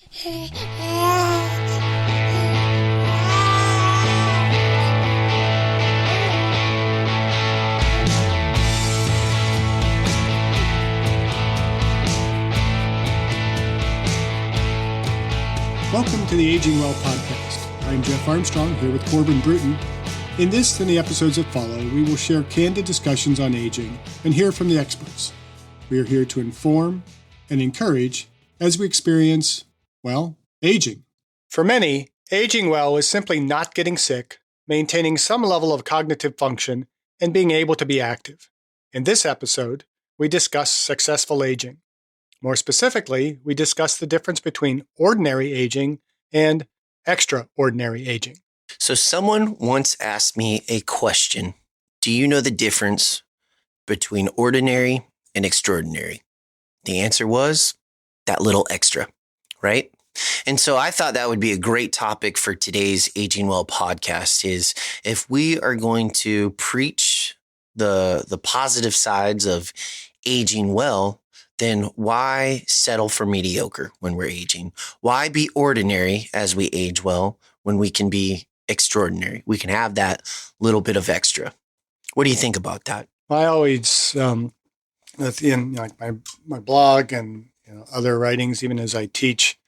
Welcome to the Aging Well podcast. I'm Jeff Armstrong here with Corbin Bruton. In this and the episodes that follow, we will share candid discussions on aging and hear from the experts. We are here to inform and encourage as we experience, well, aging. For many, aging well is simply not getting sick, maintaining some level of cognitive function, and being able to be active. In this episode, we discuss successful aging. More specifically, we discuss the difference between ordinary aging and extraordinary aging. So someone once asked me a question. Do you know the difference between ordinary and extraordinary? The answer was that little extra, right? And so I thought that would be a great topic for today's Aging Well podcast is if we are going to preach the positive sides of aging well, then why settle for mediocre when we're aging? Why be ordinary as we age well when we can be extraordinary? We can have that little bit of extra. What do you think about that? I always, in like my blog and other writings, even as I teach,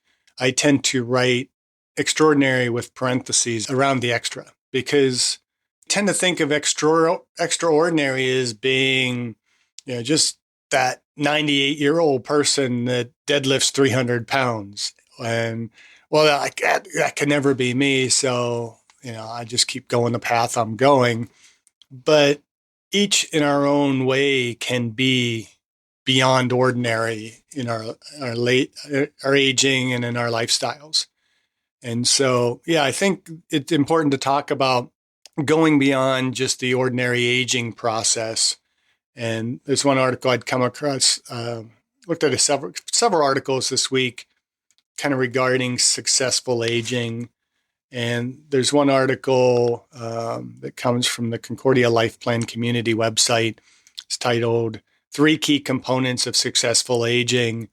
I tend to write extraordinary with parentheses around the extra because I tend to think of extraordinary as being, just that 98-year-old person that deadlifts 300 pounds. And, well, that can never be me. So, I just keep going the path I'm going. But each in our own way can be beyond ordinary in our aging and in our lifestyles. And so, I think it's important to talk about going beyond just the ordinary aging process. And there's one article I'd come across, looked at several articles this week kind of regarding successful aging. And there's one article that comes from the Concordia Life Plan Community website. It's titled 3 Key Components of Successful Aging.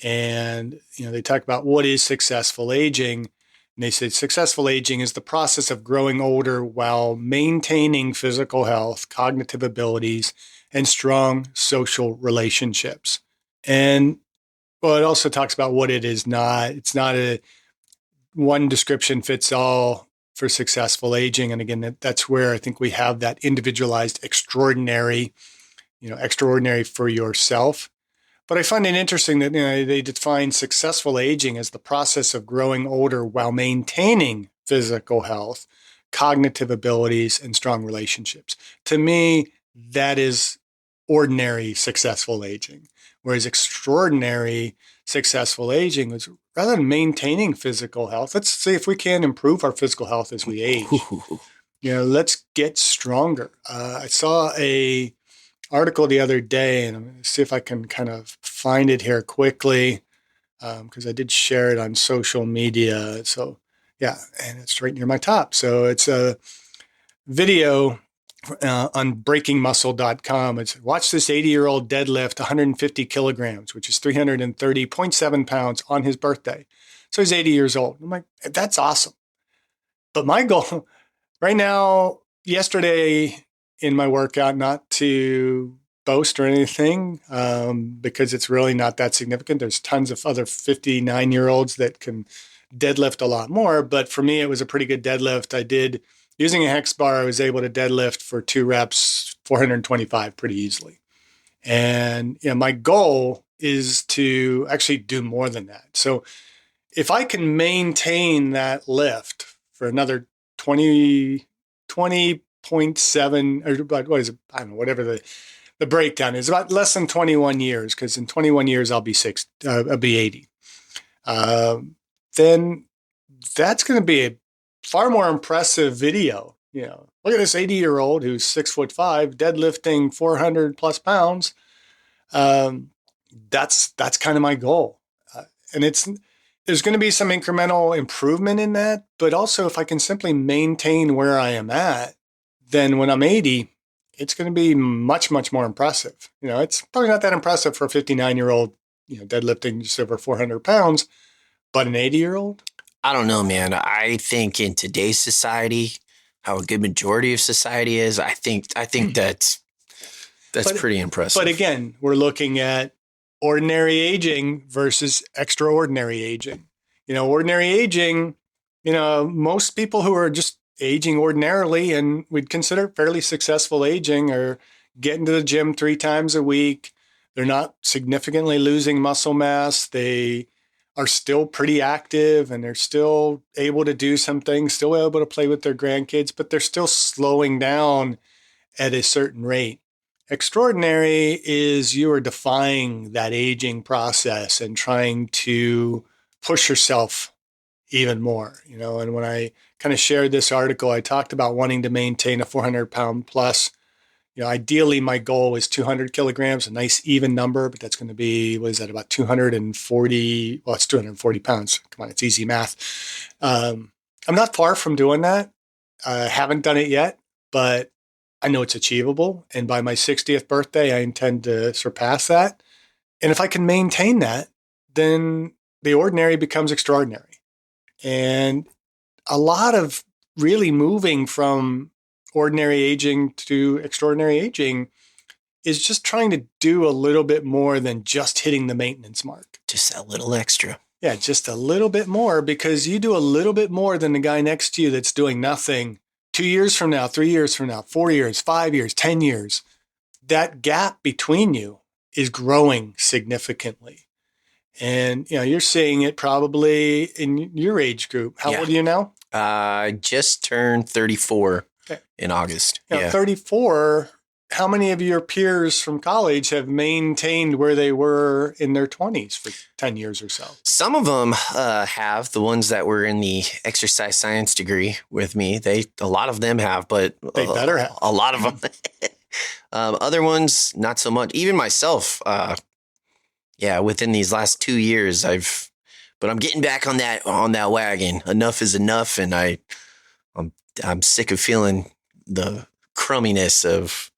And, they talk about what is successful aging. And they said successful aging is the process of growing older while maintaining physical health, cognitive abilities, and strong social relationships. And it also talks about what it is not. It's not a one description fits all for successful aging. And again, that's where I think we have that individualized extraordinary, extraordinary for yourself. But I find it interesting that they define successful aging as the process of growing older while maintaining physical health, cognitive abilities, and strong relationships. To me, that is ordinary successful aging, whereas extraordinary successful aging is rather than maintaining physical health. Let's see if we can improve our physical health as we age. Let's get stronger. I saw a article the other day, and I'm going to see if I can kind of find it here quickly because I did share it on social media. So and it's right near my top. So it's a video on breakingmuscle.com. It's watch this 80-year-old deadlift 150 kilograms, which is 330.7 pounds on his birthday. So he's 80 years old. I'm like, that's awesome. But my goal right now, yesterday in my workout, not to boast or anything, because it's really not that significant. There's tons of other 59-year-olds that can deadlift a lot more. But for me, it was a pretty good deadlift. I did. Using a hex bar, I was able to deadlift for 2 reps, 425 pretty easily. And my goal is to actually do more than that. So if I can maintain that lift for another 20.7, or what is it? I don't know, whatever the breakdown is, about less than 21 years, because in 21 years, I'll be 80. Then that's going to be a far more impressive video. Look at this 80-year-old who's 6'5", deadlifting 400 plus pounds. That's kind of my goal. And there's going to be some incremental improvement in that, but also if I can simply maintain where I am at, then when I'm 80, it's going to be much, much more impressive. It's probably not that impressive for a 59-year-old, deadlifting just over 400 pounds, but an 80-year-old? I don't know, man. I think in today's society, how a good majority of society is, I think that's But pretty impressive. but again, we're looking at ordinary aging versus extraordinary aging. Ordinary aging, most people who are just aging ordinarily and we'd consider fairly successful aging are getting to the gym 3 times a week. They're not significantly losing muscle mass. They are still pretty active and they're still able to do some things, still able to play with their grandkids, but they're still slowing down at a certain rate. Extraordinary is you are defying that aging process and trying to push yourself even more, and when I kind of shared this article, I talked about wanting to maintain a 400-pound plus. Ideally my goal is 200 kilograms, a nice even number, but that's going to be, what is that, about 240, well, it's 240 pounds. Come on, it's easy math. I'm not far from doing that. I haven't done it yet, but I know it's achievable. And by my 60th birthday, I intend to surpass that. And if I can maintain that, then the ordinary becomes extraordinary. And a lot of really moving from ordinary aging to extraordinary aging is just trying to do a little bit more than just hitting the maintenance mark. Just a little extra. Yeah, just a little bit more, because you do a little bit more than the guy next to you that's doing nothing 2 years from now, 3 years from now, 4 years, 5 years, 10 years. That gap between you is growing significantly. And, you're seeing it probably in your age group. How old are you now? I just turned 34 in August. 34. How many of your peers from college have maintained where they were in their 20s for 10 years or so? Some of them have. The ones that were in the exercise science degree with me, a lot of them have, but they better have. A lot of them. Other ones, not so much. Even myself, within these last 2 years, but I'm getting back on that wagon. Enough is enough, and I'm sick of feeling the crumminess of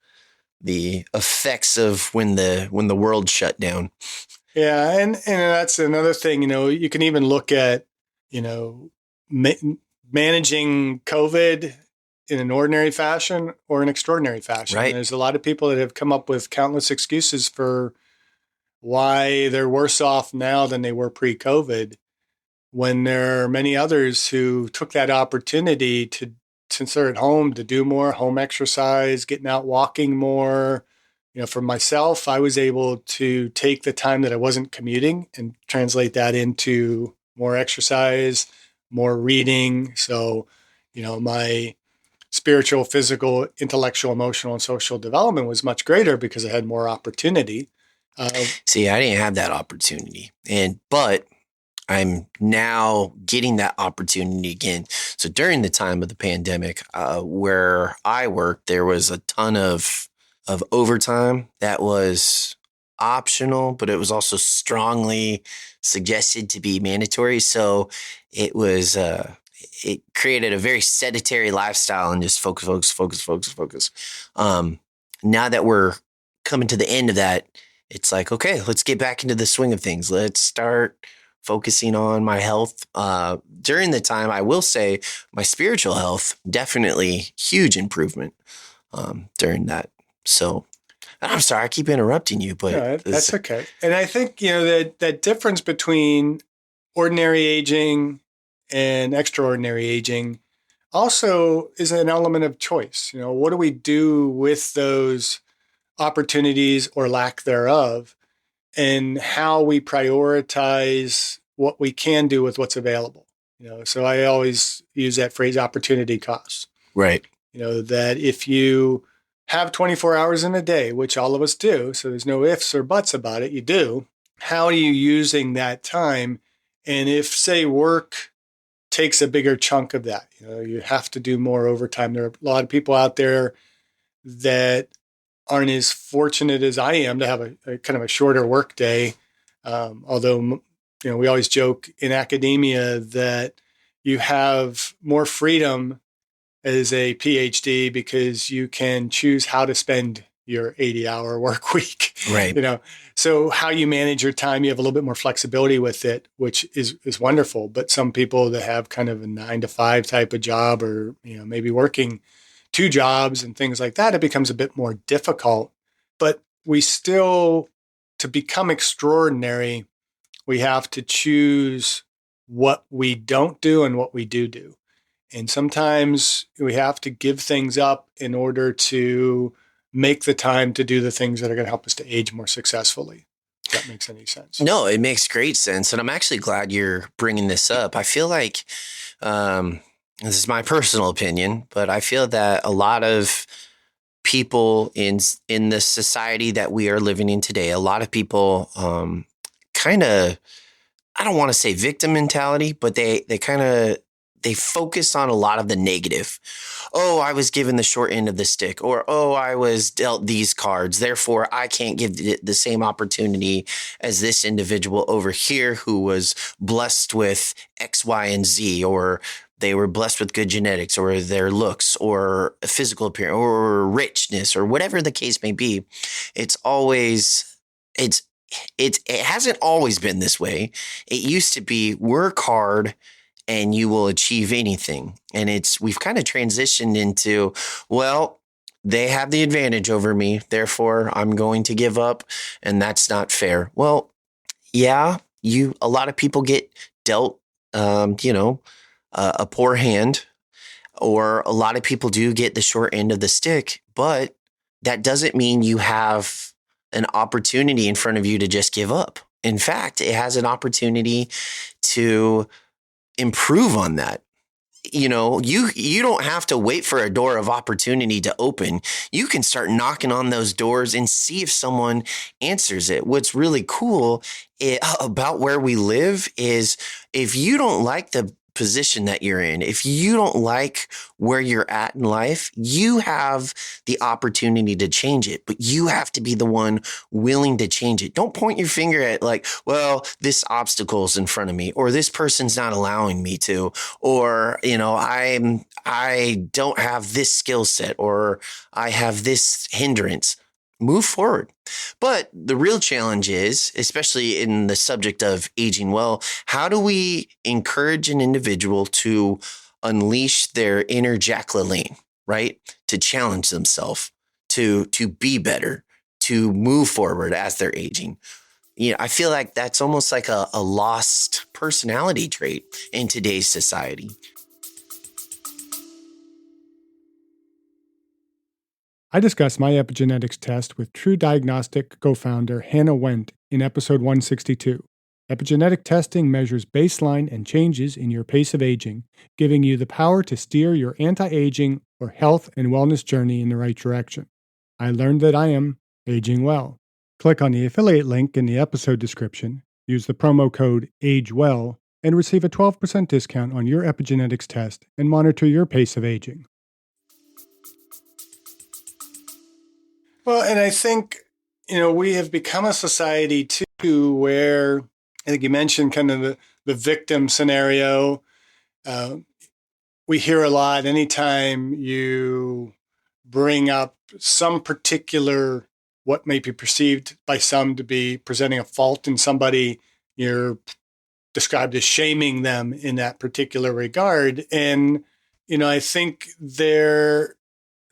the effects of when the world shut down. Yeah, and that's another thing. You can even look at managing COVID in an ordinary fashion or an extraordinary fashion. Right. There's a lot of people that have come up with countless excuses for why they're worse off now than they were pre-COVID, when there are many others who took that opportunity to, since they're at home, to do more home exercise, getting out walking more. For myself, I was able to take the time that I wasn't commuting and translate that into more exercise, more reading. So, my spiritual, physical, intellectual, emotional, and social development was much greater because I had more opportunity. See, I didn't have that opportunity, but I'm now getting that opportunity again. So during the time of the pandemic, where I worked, there was a ton of overtime that was optional, but it was also strongly suggested to be mandatory. So it was it created a very sedentary lifestyle and just focus. Now that we're coming to the end of that, it's like, okay, let's get back into the swing of things. Let's start focusing on my health. During the time, I will say my spiritual health, definitely huge improvement during that. So I'm sorry, I keep interrupting you, but no, that's okay. And I think, that difference between ordinary aging and extraordinary aging also is an element of choice. What do we do with those opportunities or lack thereof, and how we prioritize what we can do with what's available. So I always use that phrase, opportunity cost. Right. That if you have 24 hours in a day, which all of us do, so there's no ifs or buts about it, you do. How are you using that time? And if, say, work takes a bigger chunk of that, you have to do more overtime. There are a lot of people out there that aren't as fortunate as I am to have a kind of a shorter work day. Although, we always joke in academia that you have more freedom as a PhD because you can choose how to spend your 80-hour work week. Right. So how you manage your time, you have a little bit more flexibility with it, which is wonderful. But some people that have kind of a 9 to 5 type of job, or maybe working 2 jobs and things like that, it becomes a bit more difficult. But we still, to become extraordinary, we have to choose what we don't do and what we do. And sometimes we have to give things up in order to make the time to do the things that are going to help us to age more successfully. If that makes any sense. No, it makes great sense. And I'm actually glad you're bringing this up. I feel like, this is my personal opinion, but I feel that a lot of people in the society that we are living in today, a lot of people kind of, I don't want to say victim mentality, but they focus on a lot of the negative. Oh, I was given the short end of the stick, or, oh, I was dealt these cards. Therefore, I can't give the same opportunity as this individual over here who was blessed with X, Y, and Z, or they were blessed with good genetics, or their looks, or physical appearance, or richness, or whatever the case may be. It hasn't always been this way. It used to be work hard and you will achieve anything. And we've kind of transitioned into, well, they have the advantage over me, therefore I'm going to give up, and that's not fair. Well, yeah, a lot of people get dealt, a poor hand, or a lot of people do get the short end of the stick, but that doesn't mean you have an opportunity in front of you to just give up. In fact, it has an opportunity to improve on that. You don't have to wait for a door of opportunity to open. You can start knocking on those doors and see if someone answers it. What's really cool about where we live is, if you don't like the position that you're in, if you don't like where you're at in life, you have the opportunity to change it, but you have to be the one willing to change it. Don't point your finger at, like, well, this obstacle's in front of me, or this person's not allowing me to, or, I don't have this skill set, or I have this hindrance. Move forward. But the real challenge is, especially in the subject of aging well, how do we encourage an individual to unleash their inner Jack LaLanne, right? To challenge themselves, to be better, to move forward as they're aging. I feel like that's almost like a lost personality trait in today's society. I discussed my epigenetics test with True Diagnostic co-founder Hannah Wendt in episode 162. Epigenetic testing measures baseline and changes in your pace of aging, giving you the power to steer your anti-aging or health and wellness journey in the right direction. I learned that I am aging well. Click on the affiliate link in the episode description, use the promo code AGEWELL, and receive a 12% discount on your epigenetics test and monitor your pace of aging. Well, and I think, we have become a society too where, I think you mentioned kind of the victim scenario. We hear a lot anytime you bring up some particular, what may be perceived by some to be presenting a fault in somebody, you're described as shaming them in that particular regard. And, I think there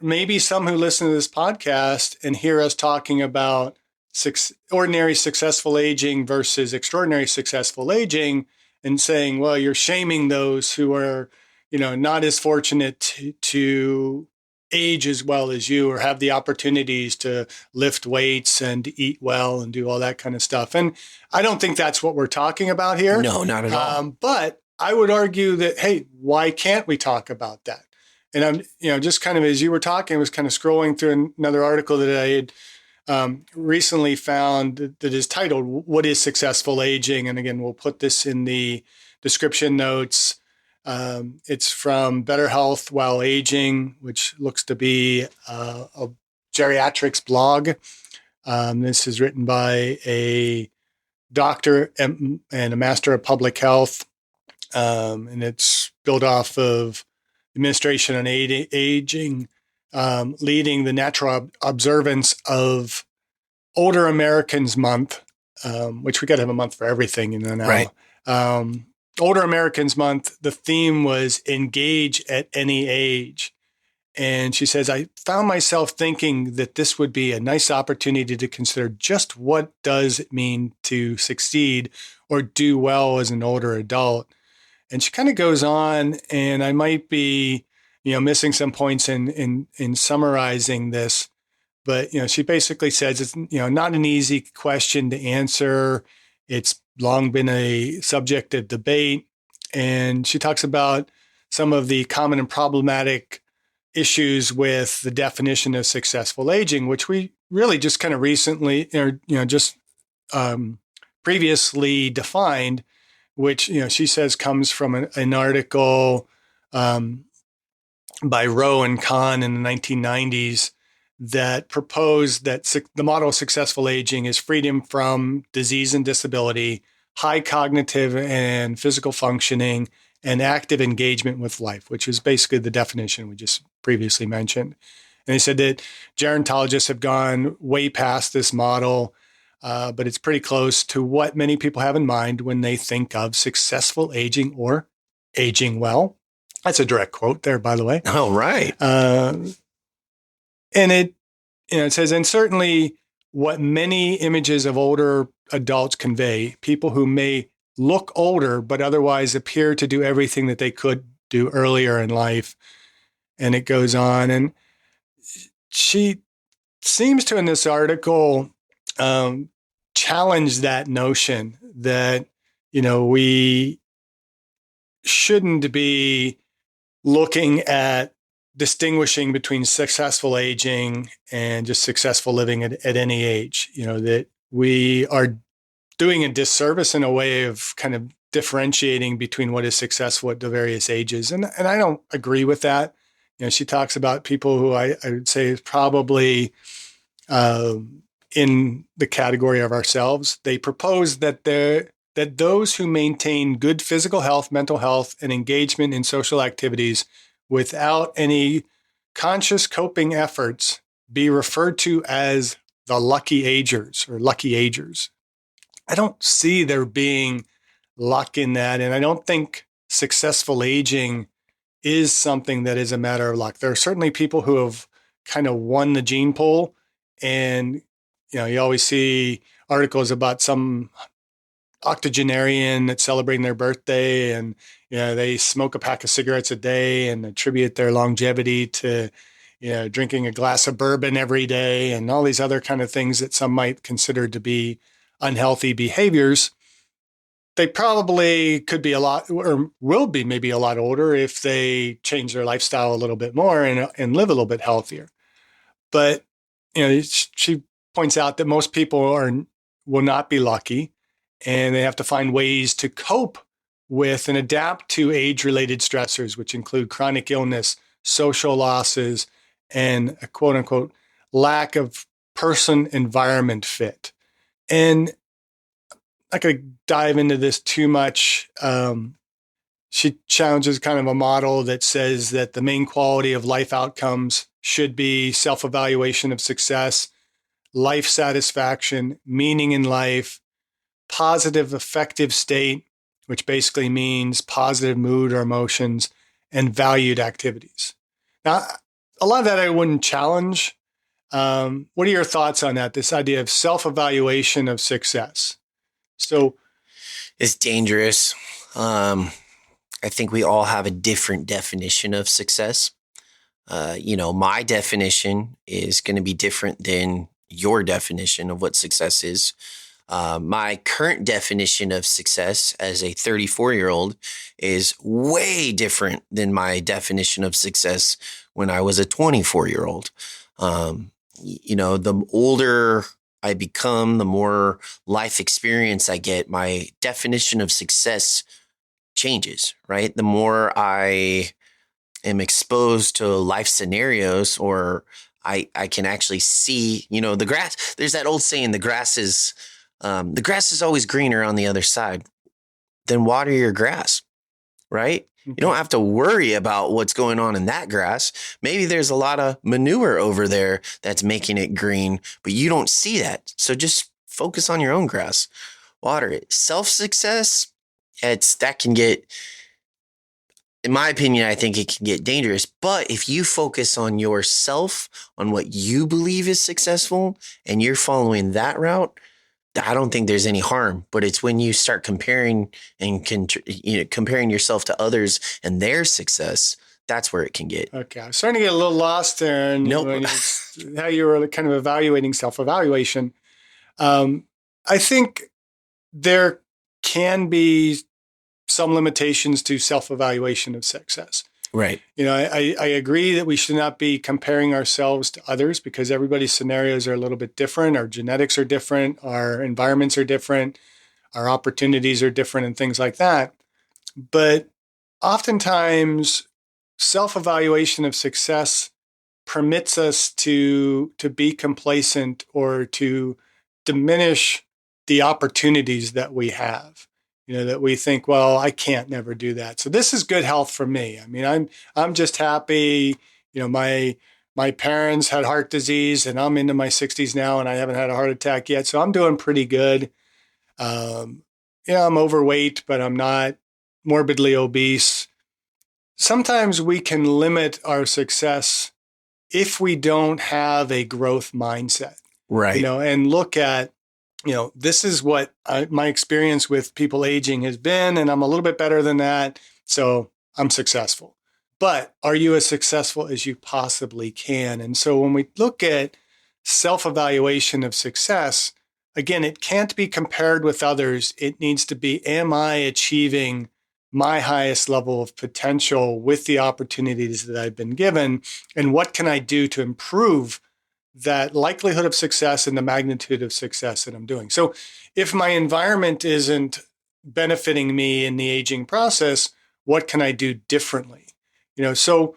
maybe some who listen to this podcast and hear us talking about ordinary successful aging versus extraordinary successful aging, and saying, well, you're shaming those who are, not as fortunate to age as well as you, or have the opportunities to lift weights and eat well and do all that kind of stuff. And I don't think that's what we're talking about here. No, not at all. But I would argue that, hey, why can't we talk about that? And I'm, just kind of, as you were talking, I was kind of scrolling through another article that I had recently found that is titled, "What is Successful Aging?" And again, we'll put this in the description notes. It's from Better Health While Aging, which looks to be a geriatrics blog. This is written by a doctor and a master of public health. And it's built off of Administration on Aging, leading the natural observance of Older Americans Month, which we got to have a month for everything, now. Right. Older Americans Month, the theme was engage at any age. And she says, I found myself thinking that this would be a nice opportunity to consider just what does it mean to succeed or do well as an older adult. And she kind of goes on, and I might be, missing some points in summarizing this, but she basically says it's not an easy question to answer. It's long been a subject of debate, and she talks about some of the common and problematic issues with the definition of successful aging, which we really just kind of recently, or just previously defined, which she says comes from an article by Rowe and Kahn in the 1990s that proposed that the model of successful aging is freedom from disease and disability, high cognitive and physical functioning, and active engagement with life, which is basically the definition we just previously mentioned. And they said that gerontologists have gone way past this model, but it's pretty close to what many people have in mind when they think of successful aging or aging well. That's a direct quote there, by the way. Oh, right. And it says, and certainly what many images of older adults convey, people who may look older, but otherwise appear to do everything that they could do earlier in life. And it goes on. And she seems to, in this article, challenge that notion that, we shouldn't be looking at distinguishing between successful aging and just successful living at any age, that we are doing a disservice in a way of kind of differentiating between what is successful at the various ages. And I don't agree with that. She talks about people who I would say is probably in the category of ourselves. They propose that those who maintain good physical health, mental health, and engagement in social activities without any conscious coping efforts be referred to as the lucky agers or lucky agers. I don't see there being luck in that. And I don't think successful aging is something that is a matter of luck. There are certainly people who have kind of won the gene pool. And, you always see articles about some octogenarian that's celebrating their birthday, and they smoke a pack of cigarettes a day and attribute their longevity to drinking a glass of bourbon every day and all these other kind of things that some might consider to be unhealthy behaviors. They probably could be a lot, or will be maybe a lot older if they change their lifestyle a little bit more and live a little bit healthier. But she points out that most people will not be lucky, and they have to find ways to cope with and adapt to age-related stressors, which include chronic illness, social losses, and a quote-unquote lack of person-environment fit. And I'm not going to dive into this too much. She challenges kind of a model that says that the main quality of life outcomes should be self-evaluation of success, life satisfaction, meaning in life, positive affective state, which basically means positive mood or emotions, and valued activities. Now, a lot of that I wouldn't challenge. What are your thoughts on that? This idea of self-evaluation of success. So It's dangerous. I think we all have a different definition of success. My definition is going to be different than your definition of what success is. My current definition of success as a 34-year-old is way different than my definition of success when I was a 24-year-old. The older I become, the more life experience I get, my definition of success changes, right? The more I am exposed to life scenarios, or I can actually see, the grass. There's that old saying, the grass is always greener on the other side. Then water your grass. right? You Okay. don't have to worry about what's going on in that grass. Maybe there's a lot of manure over there that's making it green, but you don't see that. So just focus on your own grass, water it. Self-success, that can get, in my opinion, I think it can get dangerous. But if you focus on yourself, on what you believe is successful, and you're following that route, I don't think there's any harm. But it's when you start comparing and comparing yourself to others and their success, that's where it can get. Okay. I was starting to get a little lost there and Nope. how you were kind of evaluating self-evaluation. I think there can be some limitations to self-evaluation of success. Right. I agree that we should not be comparing ourselves to others because everybody's scenarios are a little bit different. Our genetics are different. Our environments are different. Our opportunities are different and things like that. But oftentimes, self-evaluation of success permits us to be complacent or to diminish the opportunities that we have. That we think, well, I can't never do that. So this is good health for me. I mean, I'm just happy. My parents had heart disease, and I'm into my 60s now, and I haven't had a heart attack yet. So I'm doing pretty good. I'm overweight, but I'm not morbidly obese. Sometimes we can limit our success if we don't have a growth mindset, Right. and look at, this is what my experience with people aging has been, and I'm a little bit better than that. So I'm successful. But are you as successful as you possibly can? And so when we look at self-evaluation of success, again, it can't be compared with others. It needs to be, am I achieving my highest level of potential with the opportunities that I've been given? And what can I do to improve that likelihood of success and the magnitude of success that I'm doing? So if my environment isn't benefiting me in the aging process, what can I do differently? So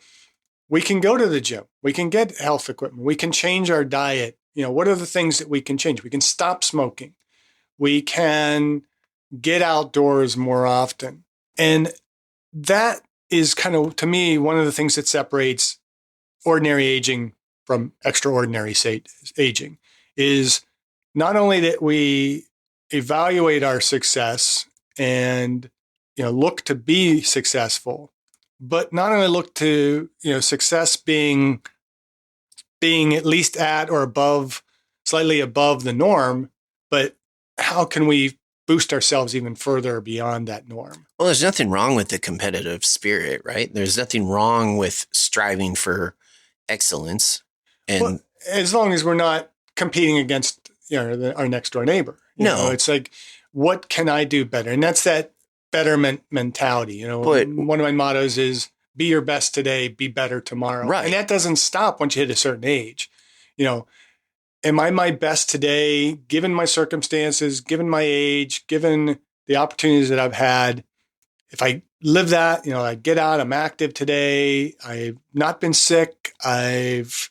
we can go to the gym, we can get health equipment, we can change our diet. What are the things that we can change? We can stop smoking. We can get outdoors more often. And that is kind of, to me, one of the things that separates ordinary aging from extraordinary aging is not only that we evaluate our success and look to be successful, but not only look to success being at least at or above, slightly above the norm, but how can we boost ourselves even further beyond that norm? Well, there's nothing wrong with the competitive spirit, right? There's nothing wrong with striving for excellence. And as long as we're not competing against our next door neighbor, it's like, what can I do better? And that's that betterment mentality. But one of my mottos is be your best today, be better tomorrow. Right. And that doesn't stop once you hit a certain age. Am I my best today, given my circumstances, given my age, given the opportunities that I've had? If I live that, I get out, I'm active today, I've not been sick, I've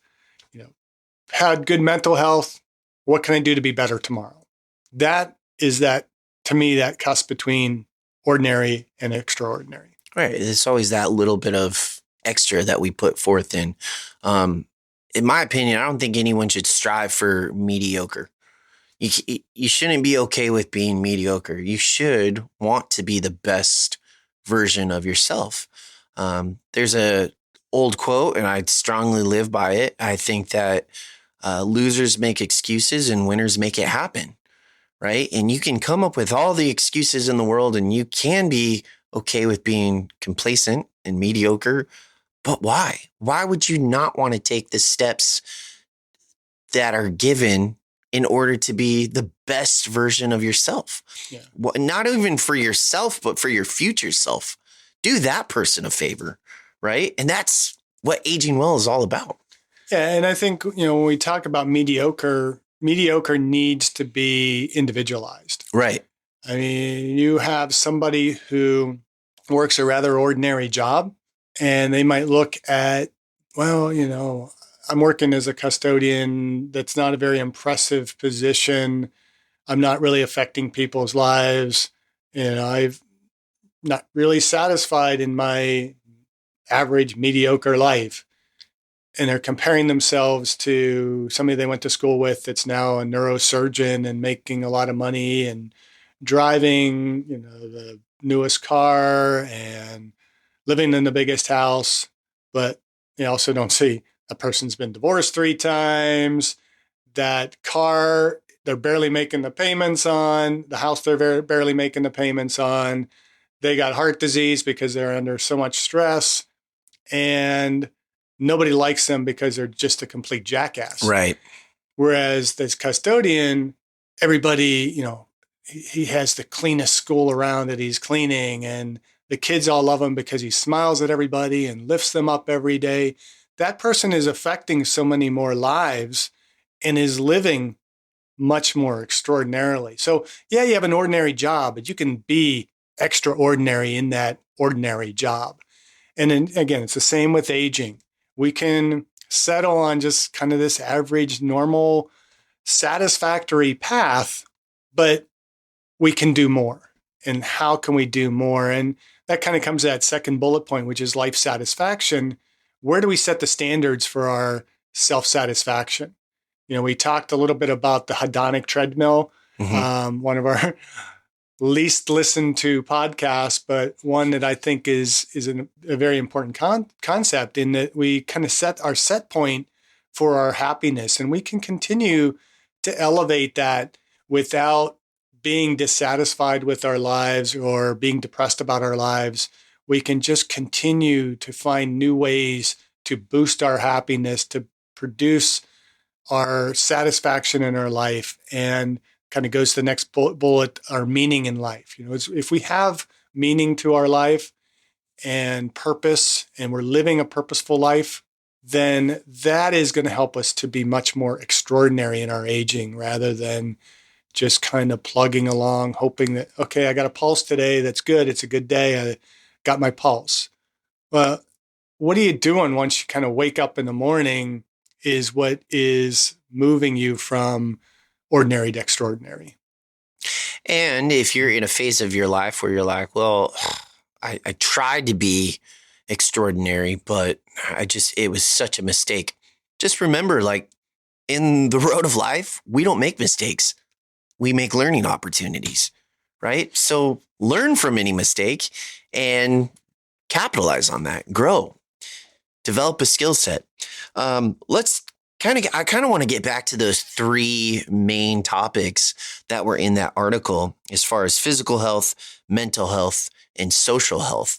had good mental health, what can I do to be better tomorrow? That is to me, that cusp between ordinary and extraordinary. Right. It's always that little bit of extra that we put forth in. In my opinion, I don't think anyone should strive for mediocre. You shouldn't be okay with being mediocre. You should want to be the best version of yourself. There's a old quote, and I strongly live by it. I think that losers make excuses and winners make it happen, right? And you can come up with all the excuses in the world, and you can be okay with being complacent and mediocre. But why? Why would you not want to take the steps that are given in order to be the best version of yourself? Yeah. Well, not even for yourself, but for your future self. Do that person a favor, right? And that's what aging well is all about. Yeah, and I think, when we talk about mediocre needs to be individualized. Right. I mean, you have somebody who works a rather ordinary job, and they might look at, well, I'm working as a custodian. That's not a very impressive position. I'm not really affecting people's lives. I've not really satisfied in my average mediocre life. And they're comparing themselves to somebody they went to school with that's now a neurosurgeon and making a lot of money and driving, the newest car and living in the biggest house. But you also don't see a person's been divorced 3 times, that car they're barely making the payments on, the house they're barely making the payments on. They got heart disease because they're under so much stress, and nobody likes them because they're just a complete jackass. Right. Whereas this custodian, everybody, he has the cleanest school around that he's cleaning, and the kids all love him because he smiles at everybody and lifts them up every day. That person is affecting so many more lives and is living much more extraordinarily. So, yeah, you have an ordinary job, but you can be extraordinary in that ordinary job. And then, again, it's the same with aging. We can settle on just kind of this average, normal, satisfactory path, but we can do more. And how can we do more? And that kind of comes to that second bullet point, which is life satisfaction. Where do we set the standards for our self-satisfaction? We talked a little bit about the hedonic treadmill, one of our least listened to podcasts, but one that I think is a very important concept, in that we kind of set our set point for our happiness, and we can continue to elevate that without being dissatisfied with our lives or being depressed about our lives. We can just continue to find new ways to boost our happiness, to produce our satisfaction in our life, and kind of goes to the next bullet, our meaning in life. If we have meaning to our life and purpose, and we're living a purposeful life, then that is going to help us to be much more extraordinary in our aging, rather than just kind of plugging along, hoping that, okay, I got a pulse today. That's good. It's a good day. I got my pulse. Well, what are you doing once you kind of wake up in the morning is what is moving you from ordinary to extraordinary. And if you're in a phase of your life where you're like, well, I tried to be extraordinary, but it was such a mistake. Just remember, like, in the road of life, we don't make mistakes. We make learning opportunities, right? So learn from any mistake and capitalize on that, grow, develop a skill set. I kind of want to get back to those 3 main topics that were in that article, as far as physical health, mental health, and social health.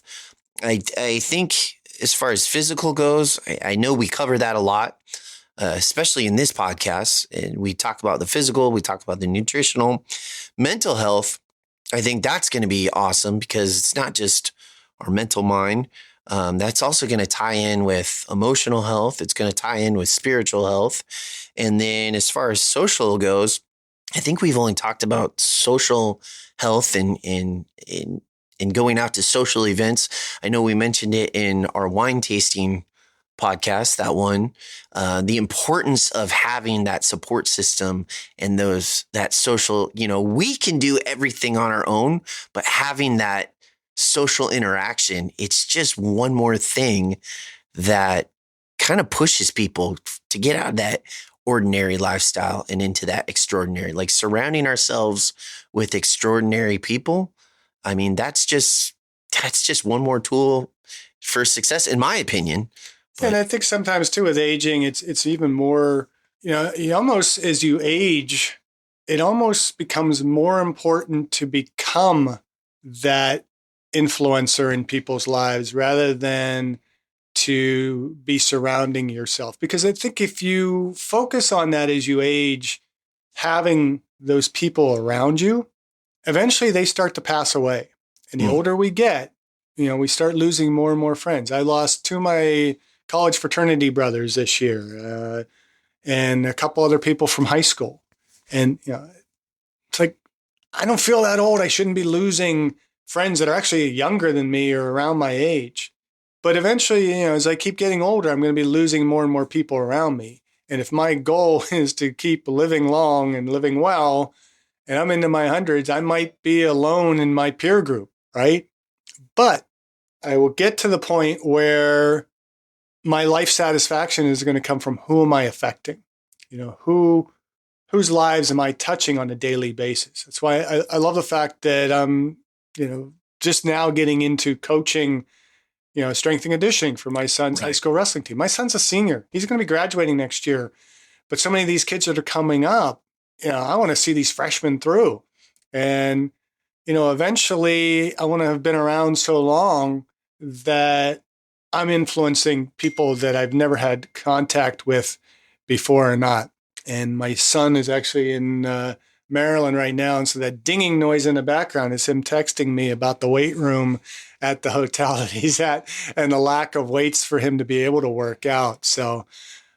I think as far as physical goes, I know we cover that a lot, especially in this podcast. And we talk about the physical, we talk about the nutritional. Mental health, I think that's going to be awesome, because it's not just our mental mind. That's also going to tie in with emotional health. It's going to tie in with spiritual health. And then as far as social goes, I think we've only talked about social health and going out to social events. I know we mentioned it in our wine tasting podcast, that one, the importance of having that support system and that social, we can do everything on our own, but having that social interaction, it's just one more thing that kind of pushes people to get out of that ordinary lifestyle and into that extraordinary, like surrounding ourselves with extraordinary people. I mean, that's just one more tool for success, in my opinion. But, and I think sometimes too, with aging, it's even more, you almost, as you age, it almost becomes more important to become that influencer in people's lives rather than to be surrounding yourself. Because I think if you focus on that as you age, having those people around you, eventually they start to pass away. And the older we get, we start losing more and more friends. I lost 2 of my college fraternity brothers this year, and a couple other people from high school. And, it's like, I don't feel that old. I shouldn't be losing friends that are actually younger than me or around my age. But eventually, as I keep getting older, I'm going to be losing more and more people around me. And if my goal is to keep living long and living well, and I'm into my hundreds, I might be alone in my peer group, right? But I will get to the point where my life satisfaction is going to come from who am I affecting? Whose lives am I touching on a daily basis? That's why I love the fact that I'm, just now getting into coaching, strength and conditioning for my son's high school wrestling team. My son's a senior. He's going to be graduating next year. But so many of these kids that are coming up, I want to see these freshmen through. And, eventually I want to have been around so long that I'm influencing people that I've never had contact with before or not. And my son is actually in Maryland right now. And so that dinging noise in the background is him texting me about the weight room at the hotel that he's at and the lack of weights for him to be able to work out. So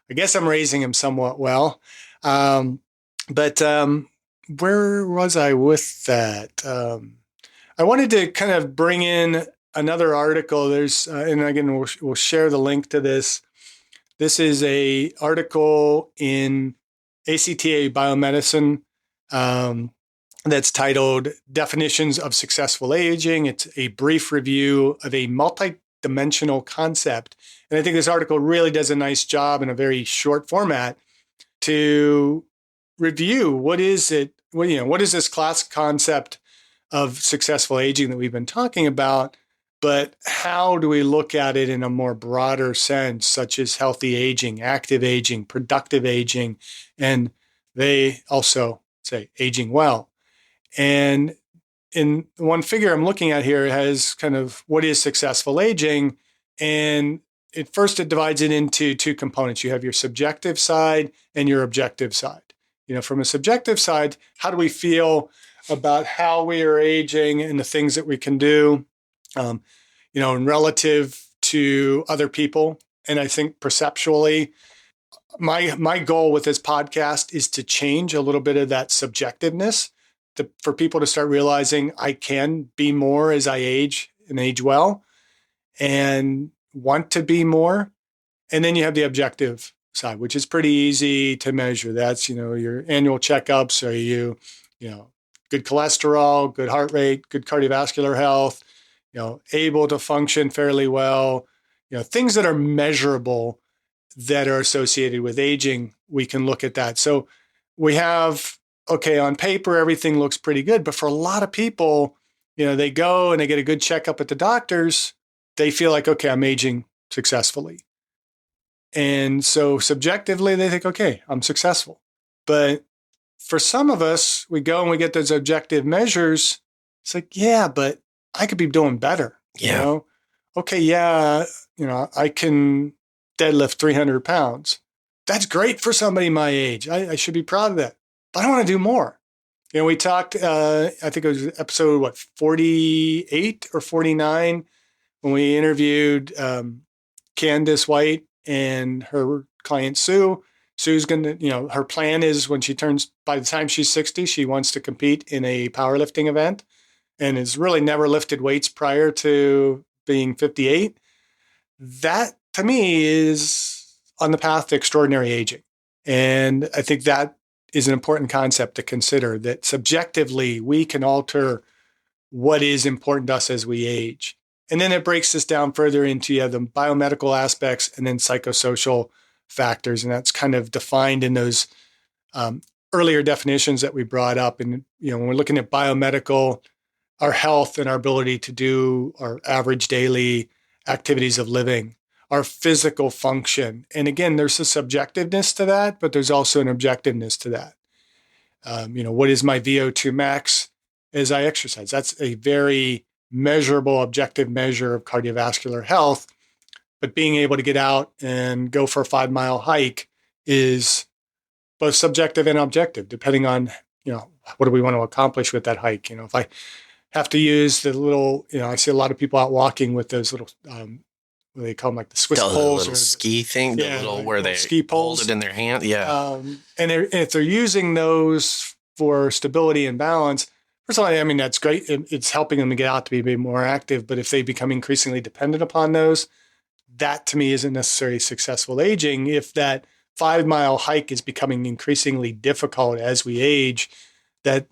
I guess I'm raising him somewhat well. But where was I with that? I wanted to kind of bring in another article. There's, and again, we'll share the link to this. This is a article in ACTA Biomedicine that's titled Definitions of Successful Aging. It's a brief review of a multi-dimensional concept. And I think this article really does a nice job in a very short format to review what is this class concept of successful aging that we've been talking about, but how do we look at it in a more broader sense, such as healthy aging, active aging, productive aging, and they also say aging well. And in one figure I'm looking at here has kind of what is successful aging. And it divides it into two components. You have your subjective side and your objective side. From a subjective side, how do we feel about how we are aging and the things that we can do, in relative to other people. And I think perceptually, my goal with this podcast is to change a little bit of that subjectiveness for people to start realizing I can be more as I age and age well and want to be more. And then you have the objective side, which is pretty easy to measure. That's, your annual checkups. Are you, good cholesterol, good heart rate, good cardiovascular health, able to function fairly well, things that are measurable that are associated with aging, we can look at that. So we have, on paper, everything looks pretty good. But for a lot of people, they go and they get a good checkup at the doctors. They feel like, okay, I'm aging successfully. And so subjectively, they think, okay, I'm successful. But for some of us, we go and we get those objective measures. It's like, yeah, but I could be doing better. Yeah. Okay, yeah, I can deadlift 300 pounds. That's great for somebody my age. I should be proud of that. But I want to do more. We talked, I think it was episode, 48 or 49, when we interviewed Candace White and her client, Sue. Sue's going to, her plan is by the time she's 60, she wants to compete in a powerlifting event and has really never lifted weights prior to being 58. That, to me, is on the path to extraordinary aging. And I think that is an important concept to consider, that subjectively we can alter what is important to us as we age. And then it breaks this down further into the biomedical aspects and then psychosocial factors. And that's kind of defined in those earlier definitions that we brought up. And, when we're looking at biomedical, our health and our ability to do our average daily activities of living, our physical function. And again, there's a subjectiveness to that, but there's also an objectiveness to that. What is my VO2 max as I exercise? That's a very measurable, objective measure of cardiovascular health. But being able to get out and go for a 5-mile hike is both subjective and objective, depending on, what do we want to accomplish with that hike? If I have to use the little, I see a lot of people out walking with those little, what do they call them, like the Swiss poles? The little ski thing, where they ski poles. Hold it in their hand. Yeah. And if they're using those for stability and balance, first of all, that's great. It's helping them to get out to be a bit more active. But if they become increasingly dependent upon those, that to me isn't necessarily successful aging. If that 5-mile hike is becoming increasingly difficult as we age, that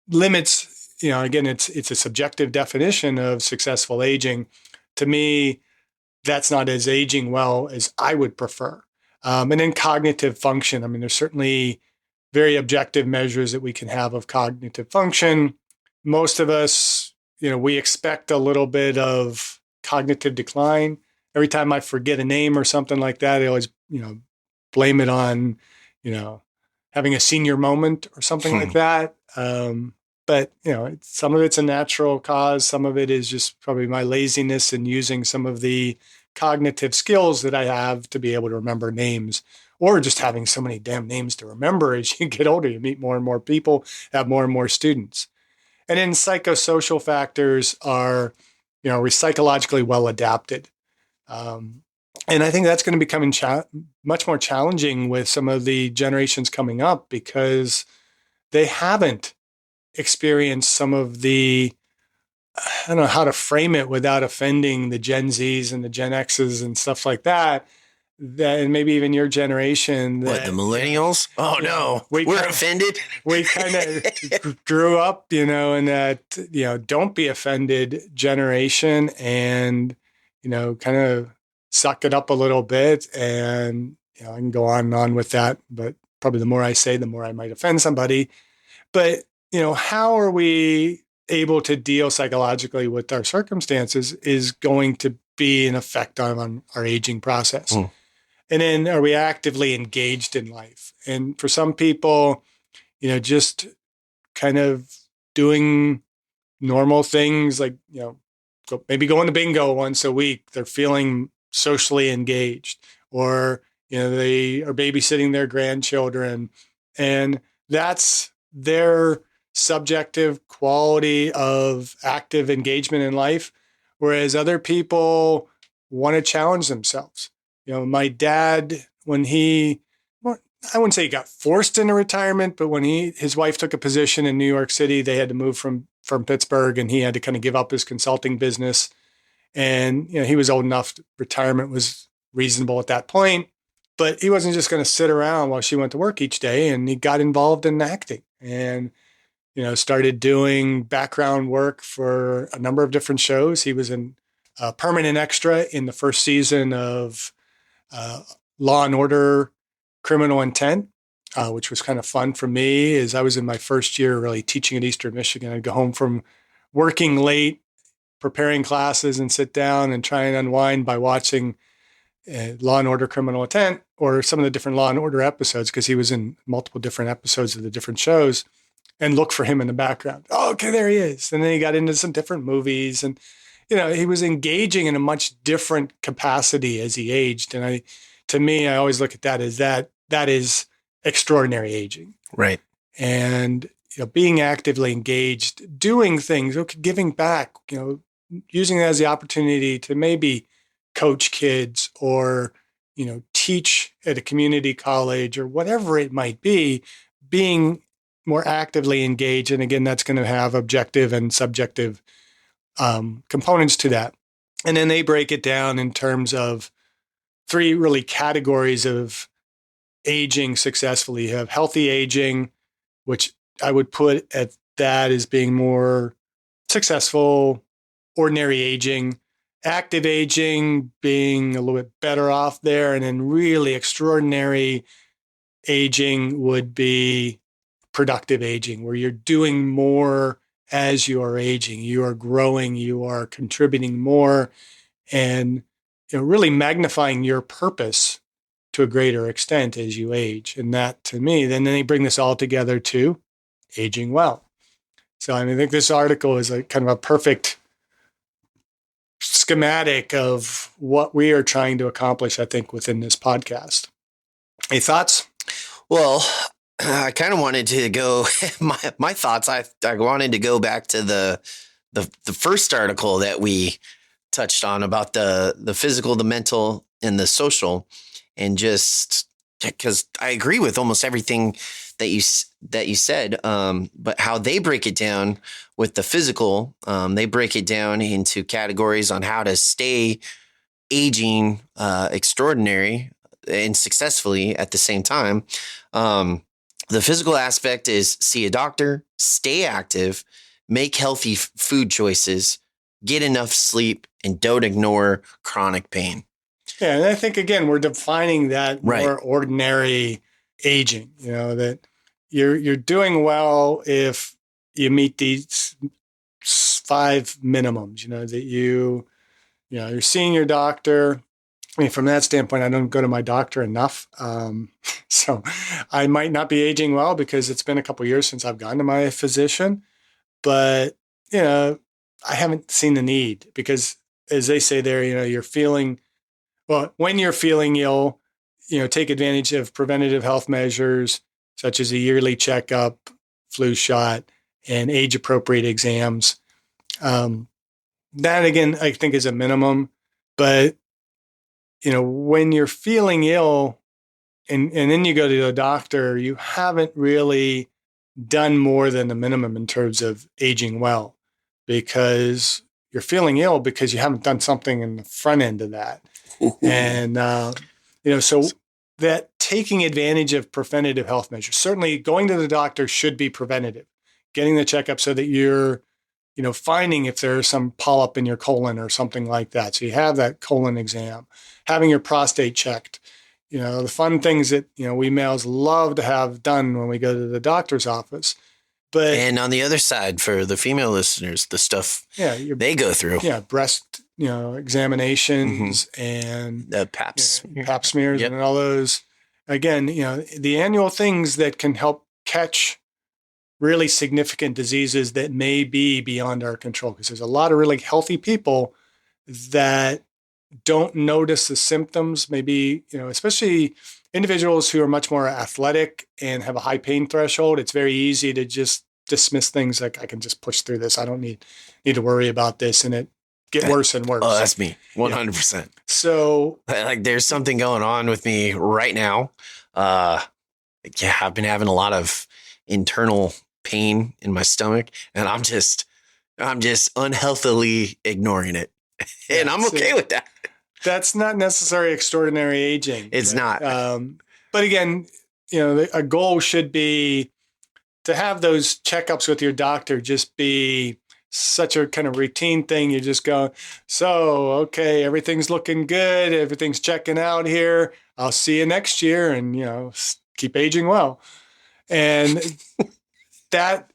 limits again, it's a subjective definition of successful aging. To me, that's not as aging well as I would prefer. And then cognitive function. I mean, there's certainly very objective measures that we can have of cognitive function. Most of us, we expect a little bit of cognitive decline. Every time I forget a name or something like that, I always, blame it on, having a senior moment or something like that. But some of it's a natural cause. Some of it is just probably my laziness in using some of the cognitive skills that I have to be able to remember names, or just having so many damn names to remember. As you get older, you meet more and more people, have more and more students. And then psychosocial factors are, we're psychologically well adapted. And I think that's going to be becoming much more challenging with some of the generations coming up, because they haven't experienced some of the, I don't know how to frame it without offending the Gen Zs and the Gen Xs and stuff like that. And maybe even your generation. What, the millennials? Oh no, we're offended. We kind of grew up, in that, don't be offended generation, and, kind of suck it up a little bit. And, I can go on and on with that, but probably the more I say, the more I might offend somebody. But, how are we able to deal psychologically with our circumstances is going to be an effect on our aging process. And then, are we actively engaged in life? And for some people, just kind of doing normal things like, maybe going to bingo once a week, they're feeling socially engaged, or, they are babysitting their grandchildren, and that's their subjective quality of active engagement in life. Whereas other people want to challenge themselves. My dad, when I wouldn't say he got forced into retirement, but when his wife took a position in New York City, they had to move from Pittsburgh, and he had to kind of give up his consulting business. And, he was old enough, retirement was reasonable at that point, but he wasn't just going to sit around while she went to work each day. And he got involved in acting and, started doing background work for a number of different shows. He was a permanent extra in the first season of Law and Order Criminal Intent, which was kind of fun for me, as I was in my first year really teaching at Eastern Michigan. I'd go home from working late, preparing classes, and sit down and try and unwind by watching Law and Order Criminal Intent, or some of the different Law and Order episodes, because he was in multiple different episodes of the different shows, and look for him in the background. Oh, okay, there he is. And then he got into some different movies, and, he was engaging in a much different capacity as he aged. And to me, I always look at that as that is extraordinary aging. Right. And, being actively engaged, doing things, giving back, using it as the opportunity to maybe coach kids, or, teach at a community college, or whatever it might be, being more actively engaged. And again, that's going to have objective and subjective components to that. And then they break it down in terms of 3 really categories of aging successfully. You have healthy aging, which I would put at that as being more successful, ordinary aging, active aging being a little bit better off there. And then really extraordinary aging would be productive aging, where you're doing more as you are aging, you are growing, you are contributing more, and really magnifying your purpose to a greater extent as you age. And that, to me, then they bring this all together to aging well. So I think this article is a kind of a perfect schematic of what we are trying to accomplish, I think, within this podcast. Any thoughts? Well, I kind of wanted to go, my thoughts, I wanted to go back to the first article that we touched on about the physical, the mental, and the social, and just because I agree with almost everything that you said, but how they break it down with the physical, they break it down into categories on how to stay aging extraordinary and successfully at the same time. The physical aspect is see a doctor, stay active, make healthy food choices, get enough sleep, and don't ignore chronic pain. Yeah, and I think again we're defining that more ordinary aging. That you're doing well if you meet these 5 minimums. That you're seeing your doctor. I mean, from that standpoint, I don't go to my doctor enough. So I might not be aging well because it's been a couple of years since I've gone to my physician. But, I haven't seen the need because, as they say there, you're feeling, well, when you're feeling ill, take advantage of preventative health measures such as a yearly checkup, flu shot, and age-appropriate exams. That, again, I think is a minimum. But when you're feeling ill and then you go to the doctor, you haven't really done more than the minimum in terms of aging well because you're feeling ill because you haven't done something in the front end of that. And, so that taking advantage of preventative health measures, certainly going to the doctor should be preventative, getting the checkup so that you're finding if there's some polyp in your colon or something like that. So you have that colon exam, having your prostate checked, the fun things that, we males love to have done when we go to the doctor's office. And on the other side, for the female listeners, the stuff they go through. Yeah, breast, examinations and pap smears and all those. Again, the annual things that can help catch really significant diseases that may be beyond our control, because there's a lot of really healthy people that don't notice the symptoms, maybe, especially individuals who are much more athletic and have a high pain threshold. It's very easy to just dismiss things like, I can just push through this. I don't need to worry about this. And it get worse and worse. Oh, that's me. 100%. Yeah. So there's something going on with me right now. I've been having a lot of internal pain in my stomach, and I'm just unhealthily ignoring it. And I'm okay with that. That's not necessarily extraordinary aging. It's not. But again, a goal should be to have those checkups with your doctor just be such a kind of routine thing. You just go, so, okay, everything's looking good. Everything's checking out here. I'll see you next year and, keep aging well. And that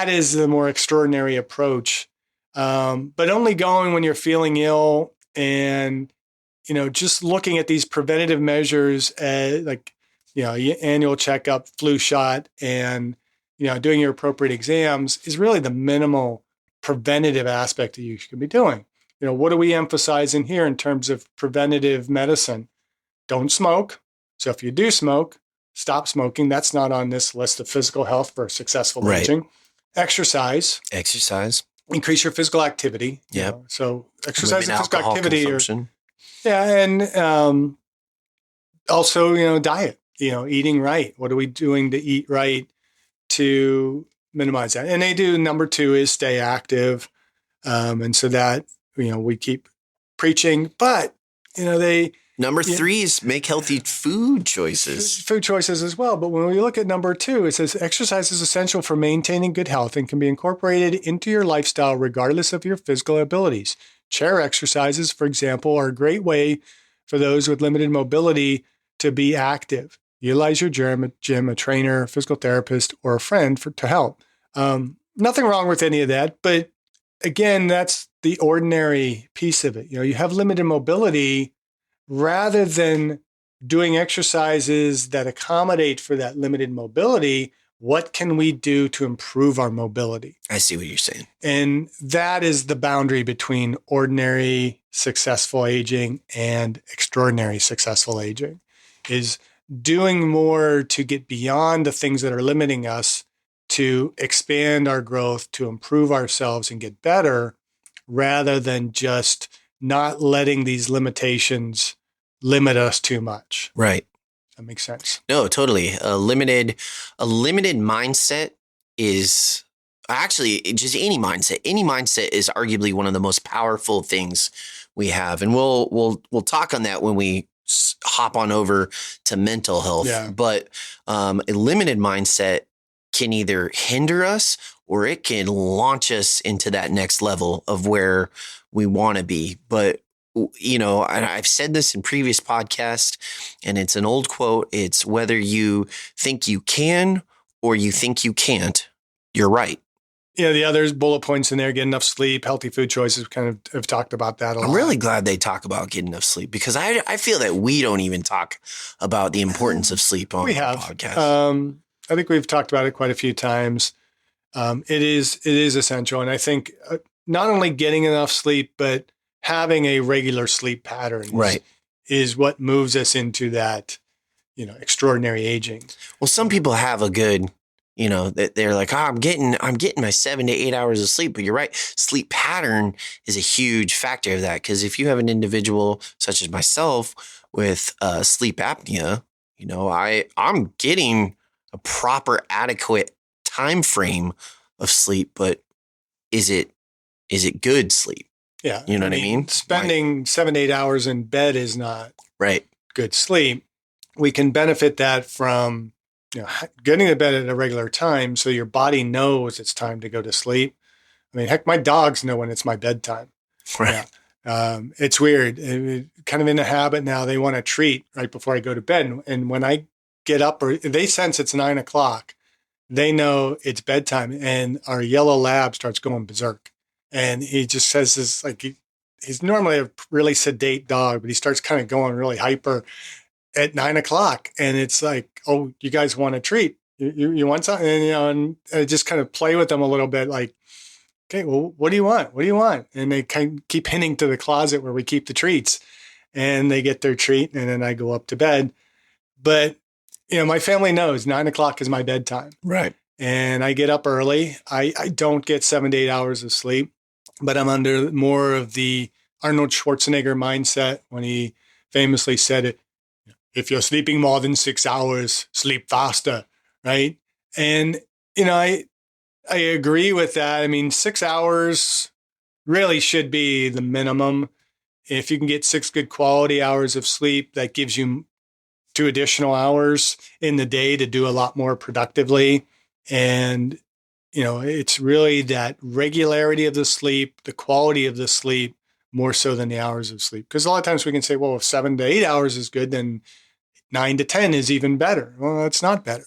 is the more extraordinary approach. But only going when you're feeling ill and, just looking at these preventative measures, annual checkup, flu shot, and, doing your appropriate exams is really the minimal preventative aspect that you should be doing. What do we emphasize in here in terms of preventative medicine? Don't smoke. So if you do smoke, stop smoking. That's not on this list of physical health for successful aging. Exercise. Increase your physical activity. Yep. So exercise and physical activity. Consumption. And also, diet. Eating right. What are we doing to eat right to minimize that? And they do. Number 2 is stay active. And so that, we keep preaching, but, Number 3 is make healthy food choices. Food choices as well. But when we look at number 2, it says exercise is essential for maintaining good health and can be incorporated into your lifestyle regardless of your physical abilities. Chair exercises, for example, are a great way for those with limited mobility to be active. Utilize your gym, a trainer, a physical therapist, or a friend to help. Nothing wrong with any of that. But again, that's the ordinary piece of it. You have limited mobility. Rather than doing exercises that accommodate for that limited mobility, what can we do to improve our mobility? I see what you're saying. And that is the boundary between ordinary successful aging and extraordinary successful aging, is doing more to get beyond the things that are limiting us, to expand our growth, to improve ourselves and get better, rather than just not letting these limitations limit us too much. Right. That makes sense. No, totally. A limited mindset is actually just any mindset. Any mindset is arguably one of the most powerful things we have. And we'll talk on that when we hop on over to mental health. Yeah. But a limited mindset can either hinder us or it can launch us into that next level of where we want to be. But, you know, I've said this in previous podcasts, and it's an old quote. It's whether you think you can or you think you can't, you're right. Yeah, the others bullet points in there: get enough sleep, healthy food choices. Kind of have talked about that a lot. I'm really glad they talk about getting enough sleep, because I feel that we don't even talk about the importance of sleep on our podcast. I think we've talked about it quite a few times. It is essential, and I think not only getting enough sleep, but having a regular sleep pattern is what moves us into that, you know, extraordinary aging. Well, some people have a good, you know, they're like, I'm getting my 7 to 8 hours of sleep. But you're right. Sleep pattern is a huge factor of that. Because if you have an individual such as myself with sleep apnea, you know, I'm getting a proper, adequate time frame of sleep. But is it good sleep? Yeah. You know what I mean? Spending 7 to 8 hours in bed is not good sleep. We can benefit that from, you know, getting to bed at a regular time so your body knows it's time to go to sleep. I mean, heck, my dogs know when it's my bedtime. Right. Yeah. It's weird. Kind of in a habit now. They want a treat right before I go to bed. And when I get up, or they sense it's 9 o'clock, they know it's bedtime. And our yellow lab starts going berserk. And he just says this, like, he's normally a really sedate dog, but he starts kind of going really hyper at 9 o'clock. And it's like, oh, you guys want a treat? You want something? And, you know, and I just kind of play with them a little bit, like, okay, well, what do you want? What do you want? And they kind of keep hinting to the closet where we keep the treats, and they get their treat. And then I go up to bed. But, you know, my family knows 9 o'clock is my bedtime. Right. And I get up early. I don't get 7 to 8 hours of sleep, but I'm under more of the Arnold Schwarzenegger mindset when he famously said it, if you're sleeping more than 6 hours, sleep faster, right? And, you know, I agree with that. I mean, 6 hours really should be the minimum. If you can get 6 good quality hours of sleep, that gives you 2 additional hours in the day to do a lot more productively. And, you know, it's really that regularity of the sleep, the quality of the sleep, more so than the hours of sleep. Because a lot of times we can say, well, if 7 to 8 hours is good, then 9 to 10 is even better. Well, that's not better.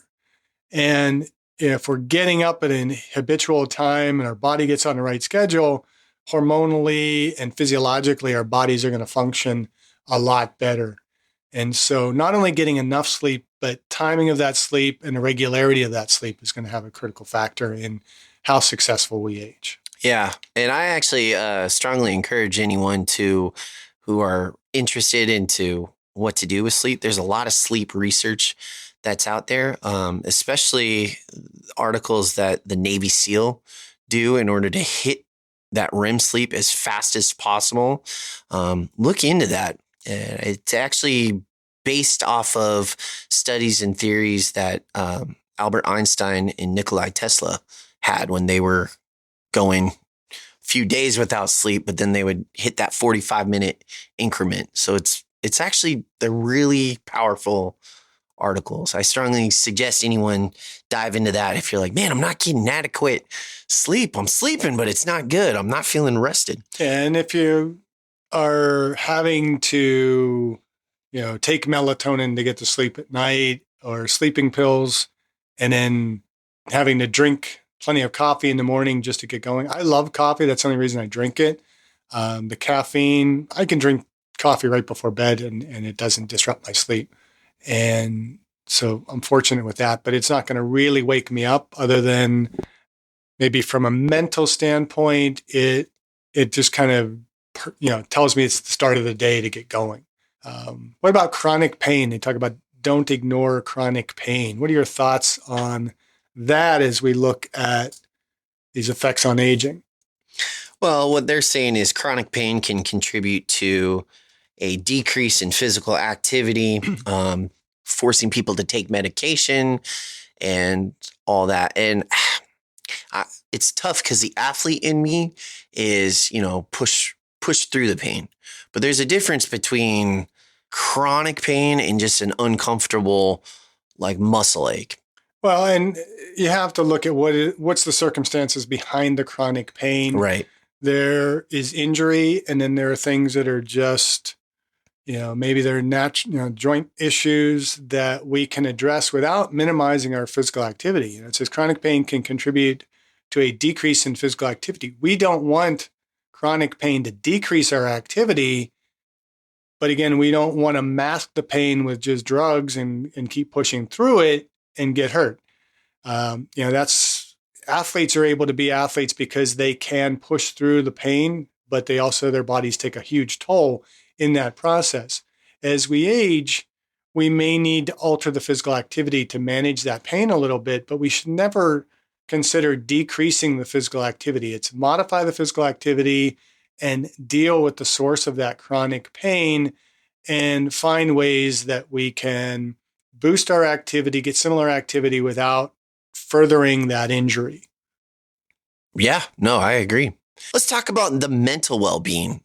And if we're getting up at an habitual time and our body gets on the right schedule, hormonally and physiologically, our bodies are going to function a lot better. And so not only getting enough sleep, but timing of that sleep and the regularity of that sleep is going to have a critical factor in how successful we age. Yeah. And I actually strongly encourage anyone who are interested into what to do with sleep. There's a lot of sleep research that's out there, especially articles that the Navy SEAL do in order to hit that REM sleep as fast as possible. Look into that. It's actually based off of studies and theories that Albert Einstein and Nikola Tesla had when they were going a few days without sleep, but then they would hit that 45-minute increment. So it's actually, they're really powerful articles. I strongly suggest anyone dive into that. If you're like, man, I'm not getting adequate sleep. I'm sleeping, but it's not good. I'm not feeling rested. And if you are having to, you know, take melatonin to get to sleep at night, or sleeping pills, and then having to drink plenty of coffee in the morning just to get going. I love coffee. That's the only reason I drink it. The caffeine, I can drink coffee right before bed and it doesn't disrupt my sleep. And so I'm fortunate with that, but it's not going to really wake me up, other than maybe from a mental standpoint, it just kind of, you know, tells me it's the start of the day to get going. What about chronic pain? They talk about don't ignore chronic pain. What are your thoughts on that as we look at these effects on aging? Well, what they're saying is chronic pain can contribute to a decrease in physical activity, forcing people to take medication and all that. And it's tough because the athlete in me is, you know, push through the pain. But there's a difference between chronic pain and just an uncomfortable, like, muscle ache. Well, and you have to look at what's the circumstances behind the chronic pain. Right. There is injury, and then there are things that are just, maybe they're joint issues that we can address without minimizing our physical activity. It says chronic pain can contribute to a decrease in physical activity. We don't want chronic pain to decrease our activity, but again, we don't want to mask the pain with just drugs and keep pushing through it and get hurt. That's athletes are able to be athletes because they can push through the pain, but their bodies take a huge toll in that process. As we age, we may need to alter the physical activity to manage that pain a little bit, but we should never consider decreasing the physical activity. It's modify the physical activity and deal with the source of that chronic pain and find ways that we can boost our activity, get similar activity without furthering that injury. Yeah, no, I agree. Let's talk about the mental well-being.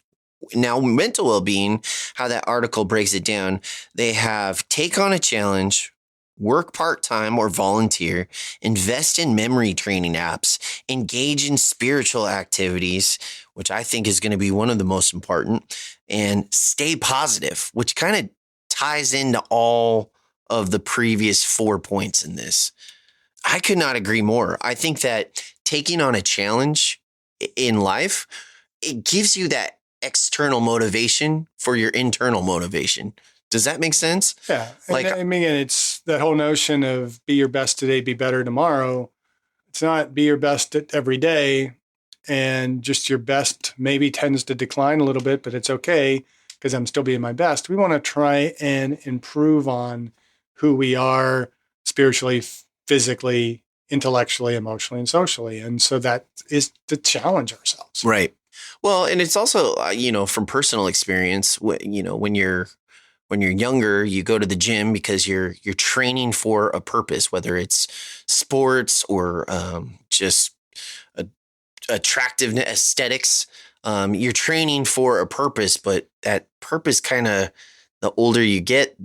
Now, mental well-being, how that article breaks it down, they have take on a challenge, work part-time or volunteer, invest in memory training apps, engage in spiritual activities, which I think is going to be one of the most important, and stay positive, which kind of ties into all of the previous 4 points in this. I could not agree more. I think that taking on a challenge in life, it gives you that external motivation for your internal motivation. Does that make sense? Yeah. I mean, it's that whole notion of be your best today, be better tomorrow. It's not be your best every day, and just your best maybe tends to decline a little bit, but it's okay because I'm still being my best. We want to try and improve on who we are spiritually, physically, intellectually, emotionally, and socially. And so that is to challenge ourselves. Right. Well, and it's also, from personal experience, when you're younger, you go to the gym because you're training for a purpose, whether it's sports or just attractiveness, aesthetics. You're training for a purpose, but that purpose kind of, the older you get,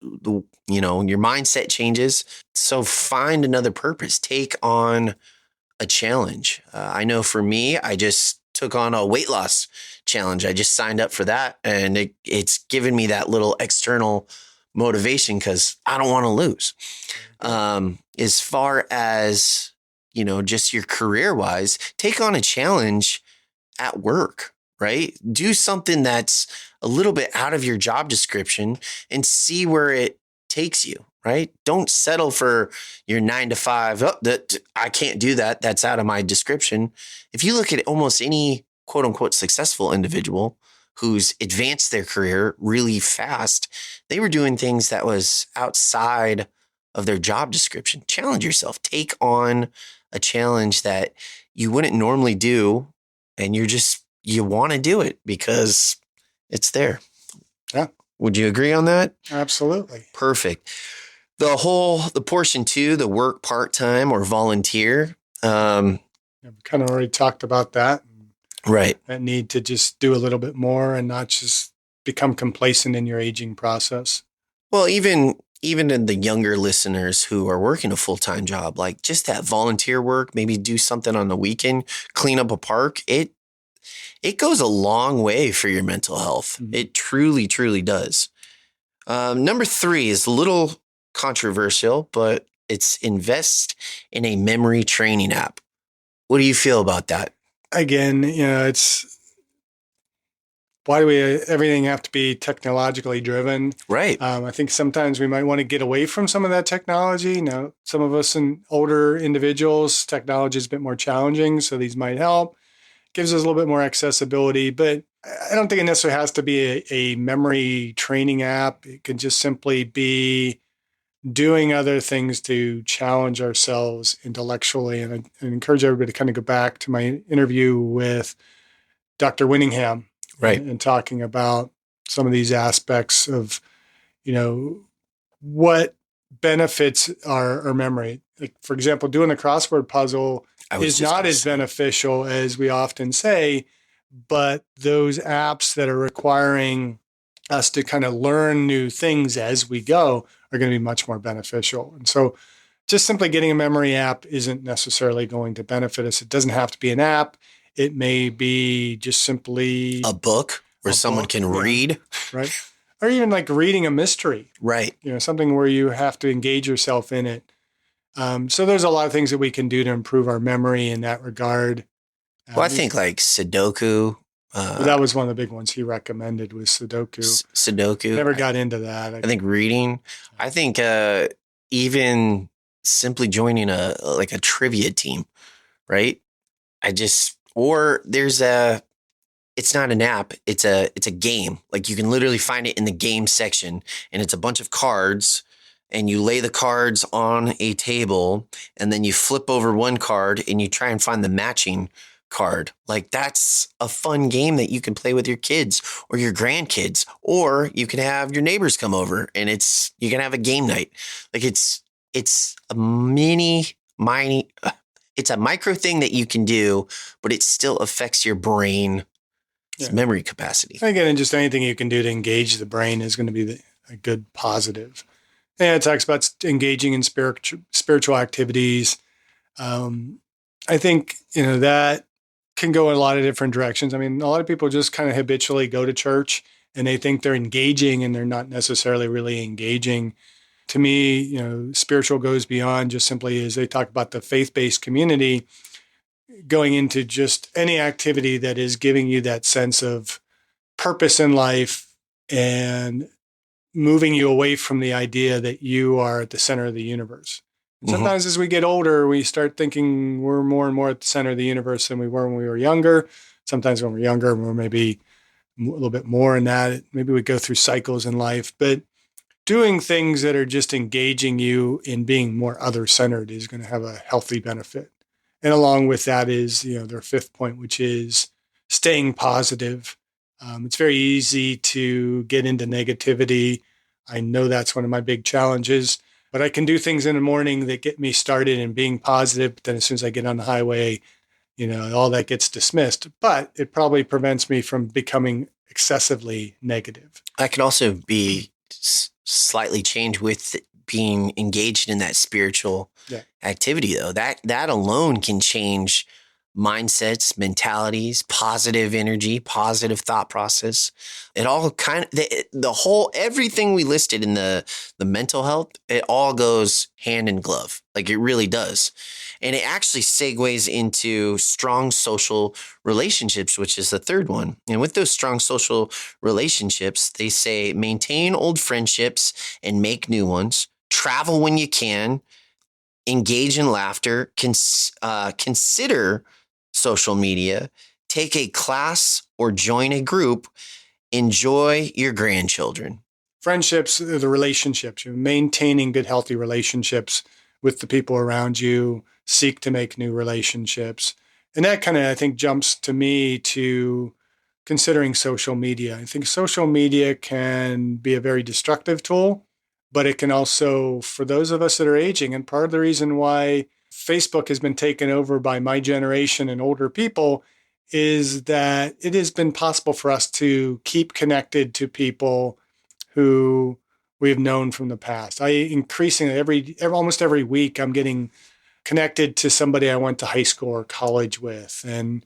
your mindset changes. So find another purpose. Take on a challenge. I know for me, I just took on a weight loss challenge. I just signed up for that, and it's given me that little external motivation because I don't want to lose. As far as, just your career wise, take on a challenge at work, right? Do something that's a little bit out of your job description and see where it takes you, right? Don't settle for your 9 to 5. Oh, I can't do that. That's out of my description. If you look at almost any quote unquote successful individual who's advanced their career really fast, they were doing things that was outside of their job description. Challenge yourself. Take on a challenge that you wouldn't normally do, and you want to do it because it's there. Yeah. Would you agree on that? Absolutely. Perfect. The portion 2, the work part-time or volunteer. We kind of already talked about that. Right. That need to just do a little bit more and not just become complacent in your aging process. Well, even in the younger listeners who are working a full-time job, like just that volunteer work, maybe do something on the weekend, clean up a park. It goes a long way for your mental health. Mm-hmm. It truly, truly does. Number 3 is a little controversial, but it's invest in a memory training app. What do you feel about that? Again, it's why do everything have to be technologically driven? Right. I think sometimes we might want to get away from some of that technology. Now, some of us and older individuals, technology is a bit more challenging, so these might help. Gives us a little bit more accessibility, but I don't think it necessarily has to be a memory training app. It could just simply be doing other things to challenge ourselves intellectually. And I encourage everybody to kind of go back to my interview with Dr. Winningham, right, and talking about some of these aspects of, what benefits our memory. Like, for example, doing a crossword puzzle is not as beneficial as we often say, but those apps that are requiring us to kind of learn new things as we go are going to be much more beneficial. And so just simply getting a memory app isn't necessarily going to benefit us. It doesn't have to be an app. It may be just simply A book where a someone book, can read. right? Or even like reading a mystery, Right. something where you have to engage yourself in it. So there's a lot of things that we can do to improve our memory in that regard. Well, I think like Sudoku. Well, that was one of the big ones he recommended was Sudoku. Sudoku. Never got into that. I think reading. I think even simply joining a trivia team, right? Or there's it's not an app, it's a game. Like you can literally find it in the game section, and it's a bunch of cards, and you lay the cards on a table, and then you flip over one card and you try and find the matching card. Like that's a fun game that you can play with your kids or your grandkids, or you can have your neighbors come over and you can have a game night. Like it's a it's a micro thing that you can do, but it still affects your brain. It's memory capacity. Again, just anything you can do to engage the brain is going to be a good positive. And it talks about engaging in spiritual activities. I think, that can go in a lot of different directions. I mean, a lot of people just kind of habitually go to church and they think they're engaging and they're not necessarily really engaging. To me, spiritual goes beyond just simply as they talk about the faith-based community, going into just any activity that is giving you that sense of purpose in life and moving you away from the idea that you are at the center of the universe. Sometimes as we get older, we start thinking we're more and more at the center of the universe than we were when we were younger. Sometimes when we're younger, we're maybe a little bit more in that. Maybe we go through cycles in life, but doing things that are just engaging you in being more other-centered is going to have a healthy benefit. And along with that is, their fifth point, which is staying positive. It's very easy to get into negativity. I know that's one of my big challenges, but I can do things in the morning that get me started in being positive. But then as soon as I get on the highway, all that gets dismissed. But it probably prevents me from becoming excessively negative. That can also be slightly changed with being engaged in that spiritual activity, though. That alone can change mindsets, mentalities, positive energy, positive thought process. It all kind of everything we listed in the mental health, it all goes hand in glove. Like it really does. And it actually segues into strong social relationships, which is the third one. And with those strong social relationships, they say maintain old friendships and make new ones, travel when you can, engage in laughter, consider social media, take a class or join a group, enjoy your grandchildren. Friendships, the relationships, you're maintaining good, healthy relationships with the people around you, seek to make new relationships. And that kind of, I think, jumps to me to considering social media. I think social media can be a very destructive tool, but it can also, for those of us that are aging, and part of the reason why Facebook has been taken over by my generation and older people is that it has been possible for us to keep connected to people who we have known from the past. I increasingly almost every week I'm getting connected to somebody I went to high school or college with. And,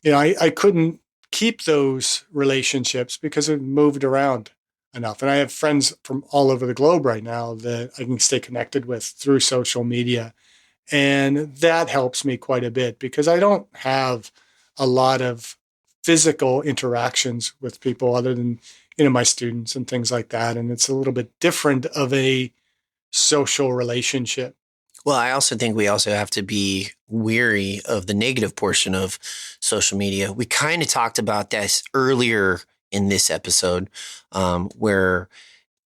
I couldn't keep those relationships because it moved around enough. And I have friends from all over the globe right now that I can stay connected with through social media. And that helps me quite a bit because I don't have a lot of physical interactions with people other than, my students and things like that. And it's a little bit different of a social relationship. Well, I also think we also have to be weary of the negative portion of social media. We kind of talked about this earlier in this episode, where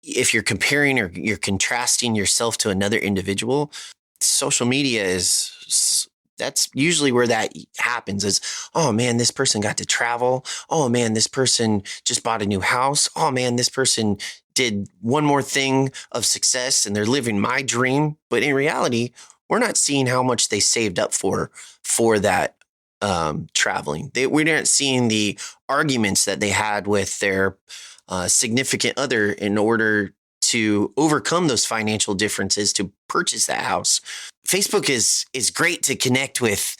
if you're comparing or you're contrasting yourself to another individual, social media that's usually where that happens is, oh man, this person got to travel. Oh man, this person just bought a new house. Oh man, this person did one more thing of success and they're living my dream. But in reality, we're not seeing how much they saved up for that traveling. We're not seeing the arguments that they had with their significant other in order to overcome those financial differences to purchase that house. Facebook is great to connect with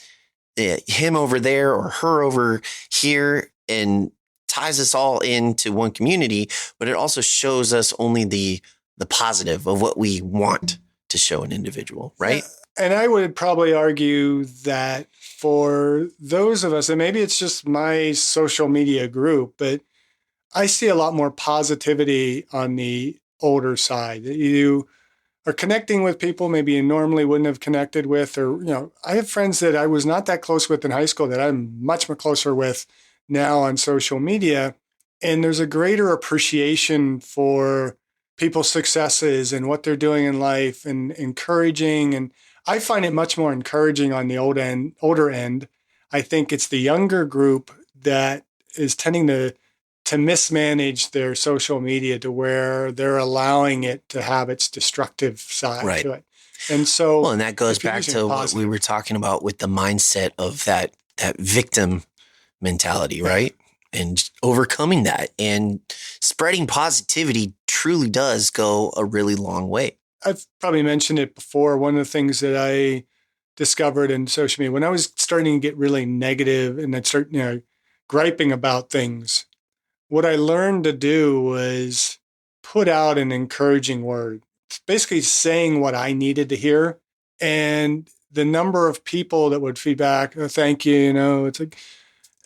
him over there or her over here and ties us all into one community, but it also shows us only the positive of what we want to show an individual, right? Yeah. And I would probably argue that for those of us, and maybe it's just my social media group, but I see a lot more positivity on the older side. You are connecting with people maybe you normally wouldn't have connected with, or, I have friends that I was not that close with in high school that I'm much more closer with now on social media. And there's a greater appreciation for people's successes and what they're doing in life and encouraging. And I find it much more encouraging on the older end. I think it's the younger group that is tending to mismanage their social media to where they're allowing it to have its destructive side to it. And so, and that goes back to what we were talking about with the mindset of that victim mentality, right? And overcoming that and spreading positivity truly does go a really long way. I've probably mentioned it before. One of the things that I discovered in social media when I was starting to get really negative and I'd start, griping about things, what I learned to do was put out an encouraging word. It's basically saying what I needed to hear. And the number of people that would feedback, oh, thank you, it's like,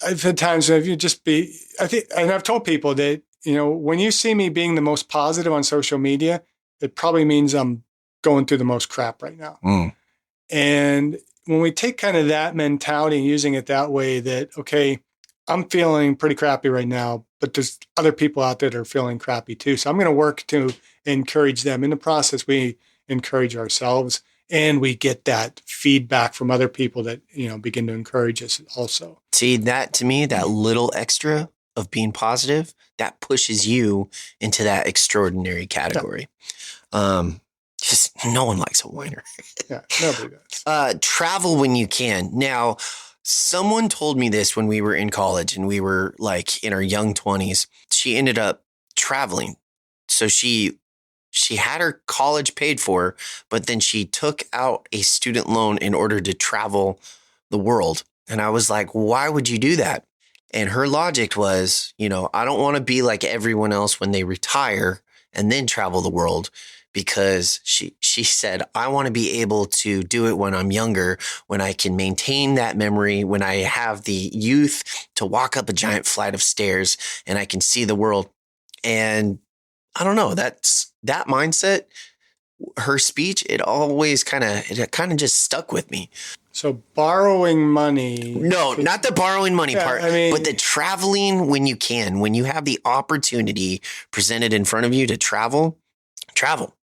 I've had times if you just and I've told people that, when you see me being the most positive on social media, it probably means I'm going through the most crap right now. And when we take kind of that mentality and using it that way, that, okay, I'm feeling pretty crappy right now, but there's other people out there that are feeling crappy too. So I'm going to work to encourage them. In the process, we encourage ourselves and we get that feedback from other people that, begin to encourage us also. See, that to me, that little extra of being positive, that pushes you into that extraordinary category. Just no one likes a whiner. Yeah, nobody does. Travel when you can. Now, someone told me this when we were in college and we were like in our young 20s. She ended up traveling. So she had her college paid for, but then she took out a student loan in order to travel the world. And I was like, why would you do that? And her logic was, I don't want to be like everyone else when they retire and then travel the world. Because she said, I want to be able to do it when I'm younger, when I can maintain that memory, when I have the youth to walk up a giant flight of stairs and I can see the world. And I don't know, that mindset, her speech, it kind of just stuck with me. So borrowing money. No, not the borrowing money part, but the traveling when you can, when you have the opportunity presented in front of you to travel.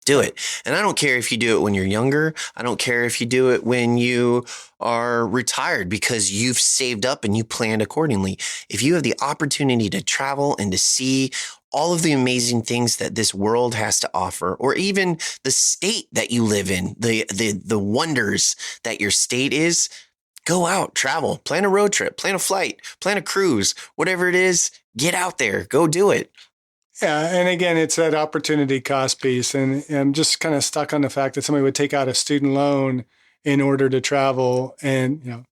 Do it. And I don't care if you do it when you're younger. I don't care if you do it when you are retired because you've saved up and you planned accordingly. If you have the opportunity to travel and to see all of the amazing things that this world has to offer, or even the state that you live in, the wonders that your state is, go out, travel, plan a road trip, plan a flight, plan a cruise, whatever it is, get out there, go do it. Yeah. And again, it's that opportunity cost piece. And I'm just kind of stuck on the fact that somebody would take out a student loan in order to travel. And,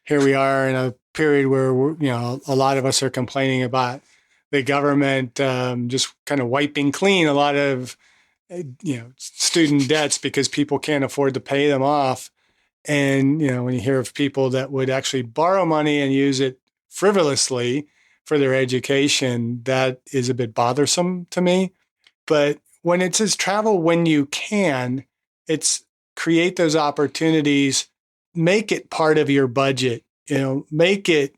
here we are in a period where, a lot of us are complaining about the government just kind of wiping clean a lot of, student debts because people can't afford to pay them off. And, when you hear of people that would actually borrow money and use it frivolously for their education, that is a bit bothersome to me. But when it says travel when you can, it's create those opportunities, make it part of your budget, make it,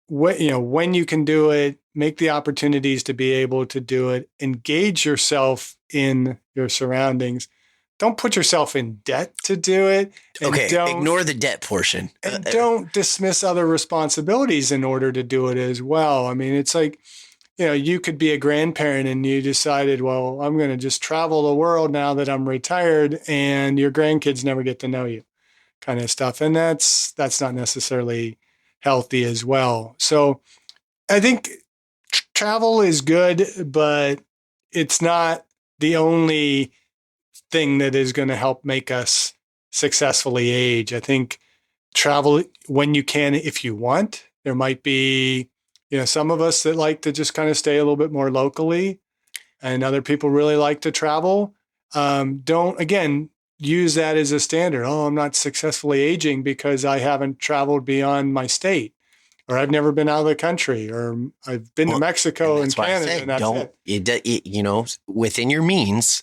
when you can do it, make the opportunities to be able to do it, engage yourself in your surroundings. Don't put yourself in debt to do it. Okay, ignore the debt portion. And don't dismiss other responsibilities in order to do it as well. I mean, it's like, you could be a grandparent and you decided, well, I'm going to just travel the world now that I'm retired, and your grandkids never get to know you, kind of stuff. And that's not necessarily healthy as well. So I think travel is good, but it's not the only thing that is going to help make us successfully age. I think travel when you can, if you want. There might be, some of us that like to just kind of stay a little bit more locally, and other people really like to travel. Don't, again, use that as a standard. Oh, I'm not successfully aging because I haven't traveled beyond my state, or I've never been out of the country, or I've been to Mexico and Canada, and that's it. Within your means,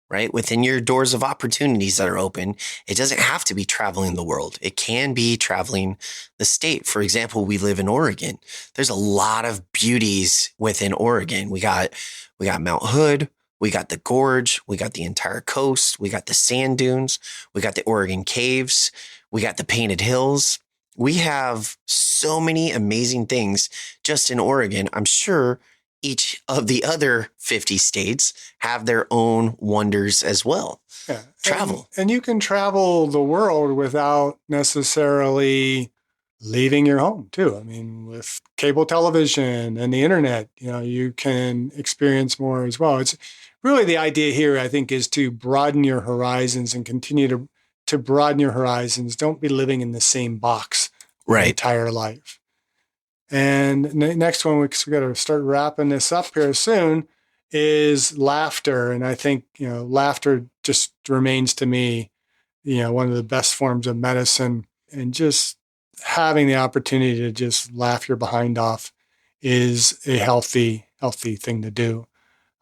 right? Within your doors of opportunities that are open, it doesn't have to be traveling the world. It can be traveling the state. For example, we live in Oregon. There's a lot of beauties within Oregon. We got Mount Hood. We got the gorge. We got the entire coast. We got the sand dunes. We got the Oregon caves. We got the painted hills. We have so many amazing things just in Oregon. I'm sure each of the other 50 states have their own wonders as well. Yeah. Travel. And you can travel the world without necessarily leaving your home too. I mean, with cable television and the internet, you can experience more as well. It's really the idea here, I think, is to broaden your horizons and continue to broaden your horizons. Don't be living in the same box your entire life. And next one, we got to start wrapping this up here soon, is laughter. And I think, laughter just remains to me, one of the best forms of medicine. And just having the opportunity to just laugh your behind off is a healthy thing to do.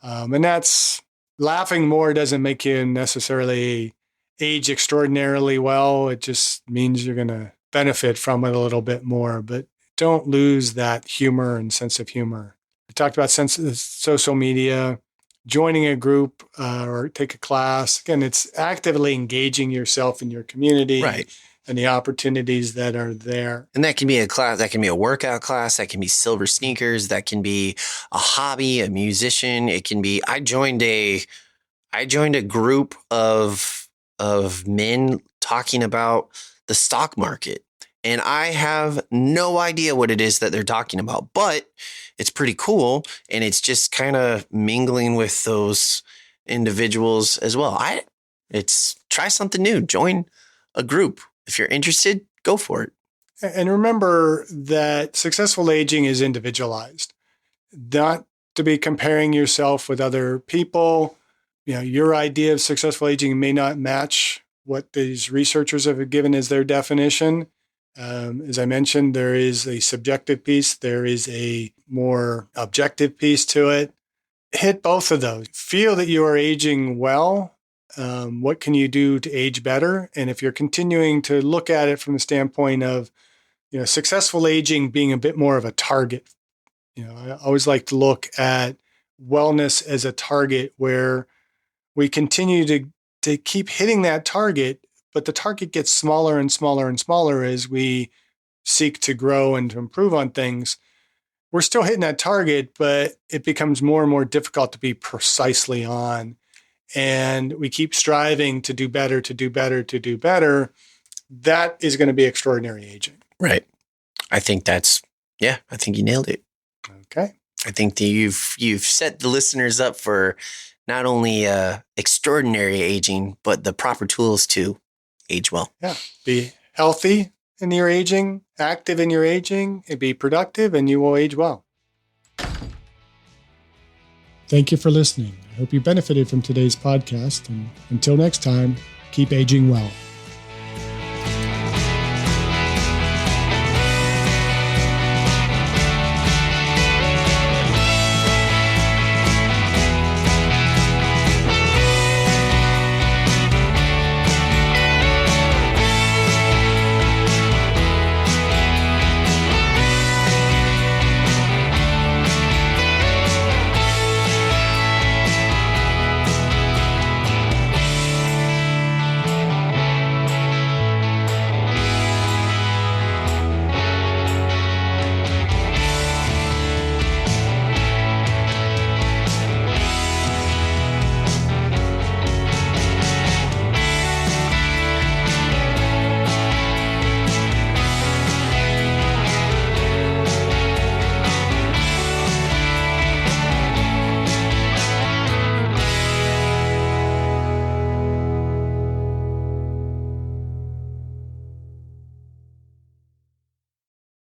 And that's, laughing more doesn't make you necessarily age extraordinarily well. It just means you're going to benefit from it a little bit more, but don't lose that humor and sense of humor. We talked about social media, joining a group or take a class. Again, it's actively engaging yourself in your community. Right. And the opportunities that are there. And that can be a class, that can be a workout class, that can be silver sneakers, that can be a hobby, a musician. It can be, I joined a group of men talking about the stock market. And I have no idea what it is that they're talking about, but it's pretty cool. And it's just kind of mingling with those individuals as well. It's try something new, join a group. If you're interested, go for it. And remember that successful aging is individualized. Not to be comparing yourself with other people. Your idea of successful aging may not match what these researchers have given as their definition. As I mentioned, there is a subjective piece. There is a more objective piece to it. Hit both of those. Feel that you are aging well. What can you do to age better? And if you're continuing to look at it from the standpoint of, successful aging being a bit more of a target, I always like to look at wellness as a target where we continue to keep hitting that target, but the target gets smaller and smaller and smaller as we seek to grow and to improve on things. We're still hitting that target, but it becomes more and more difficult to be precisely on. And we keep striving to do better, to do better, to do better. That is going to be extraordinary aging. Right. I think I think you nailed it. Okay. I think that you've set the listeners up for not only extraordinary aging, but the proper tools to age well. Yeah. Be healthy in your aging, active in your aging, and be productive, and you will age well. Thank you for listening. I hope you benefited from today's podcast. And until next time, keep aging well.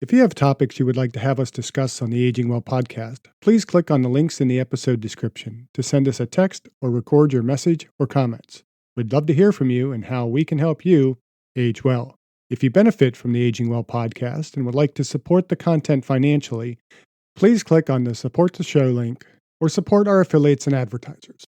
If you have topics you would like to have us discuss on the Aging Well podcast, please click on the links in the episode description to send us a text or record your message or comments. We'd love to hear from you and how we can help you age well. If you benefit from the Aging Well podcast and would like to support the content financially, please click on the Support the Show link or support our affiliates and advertisers.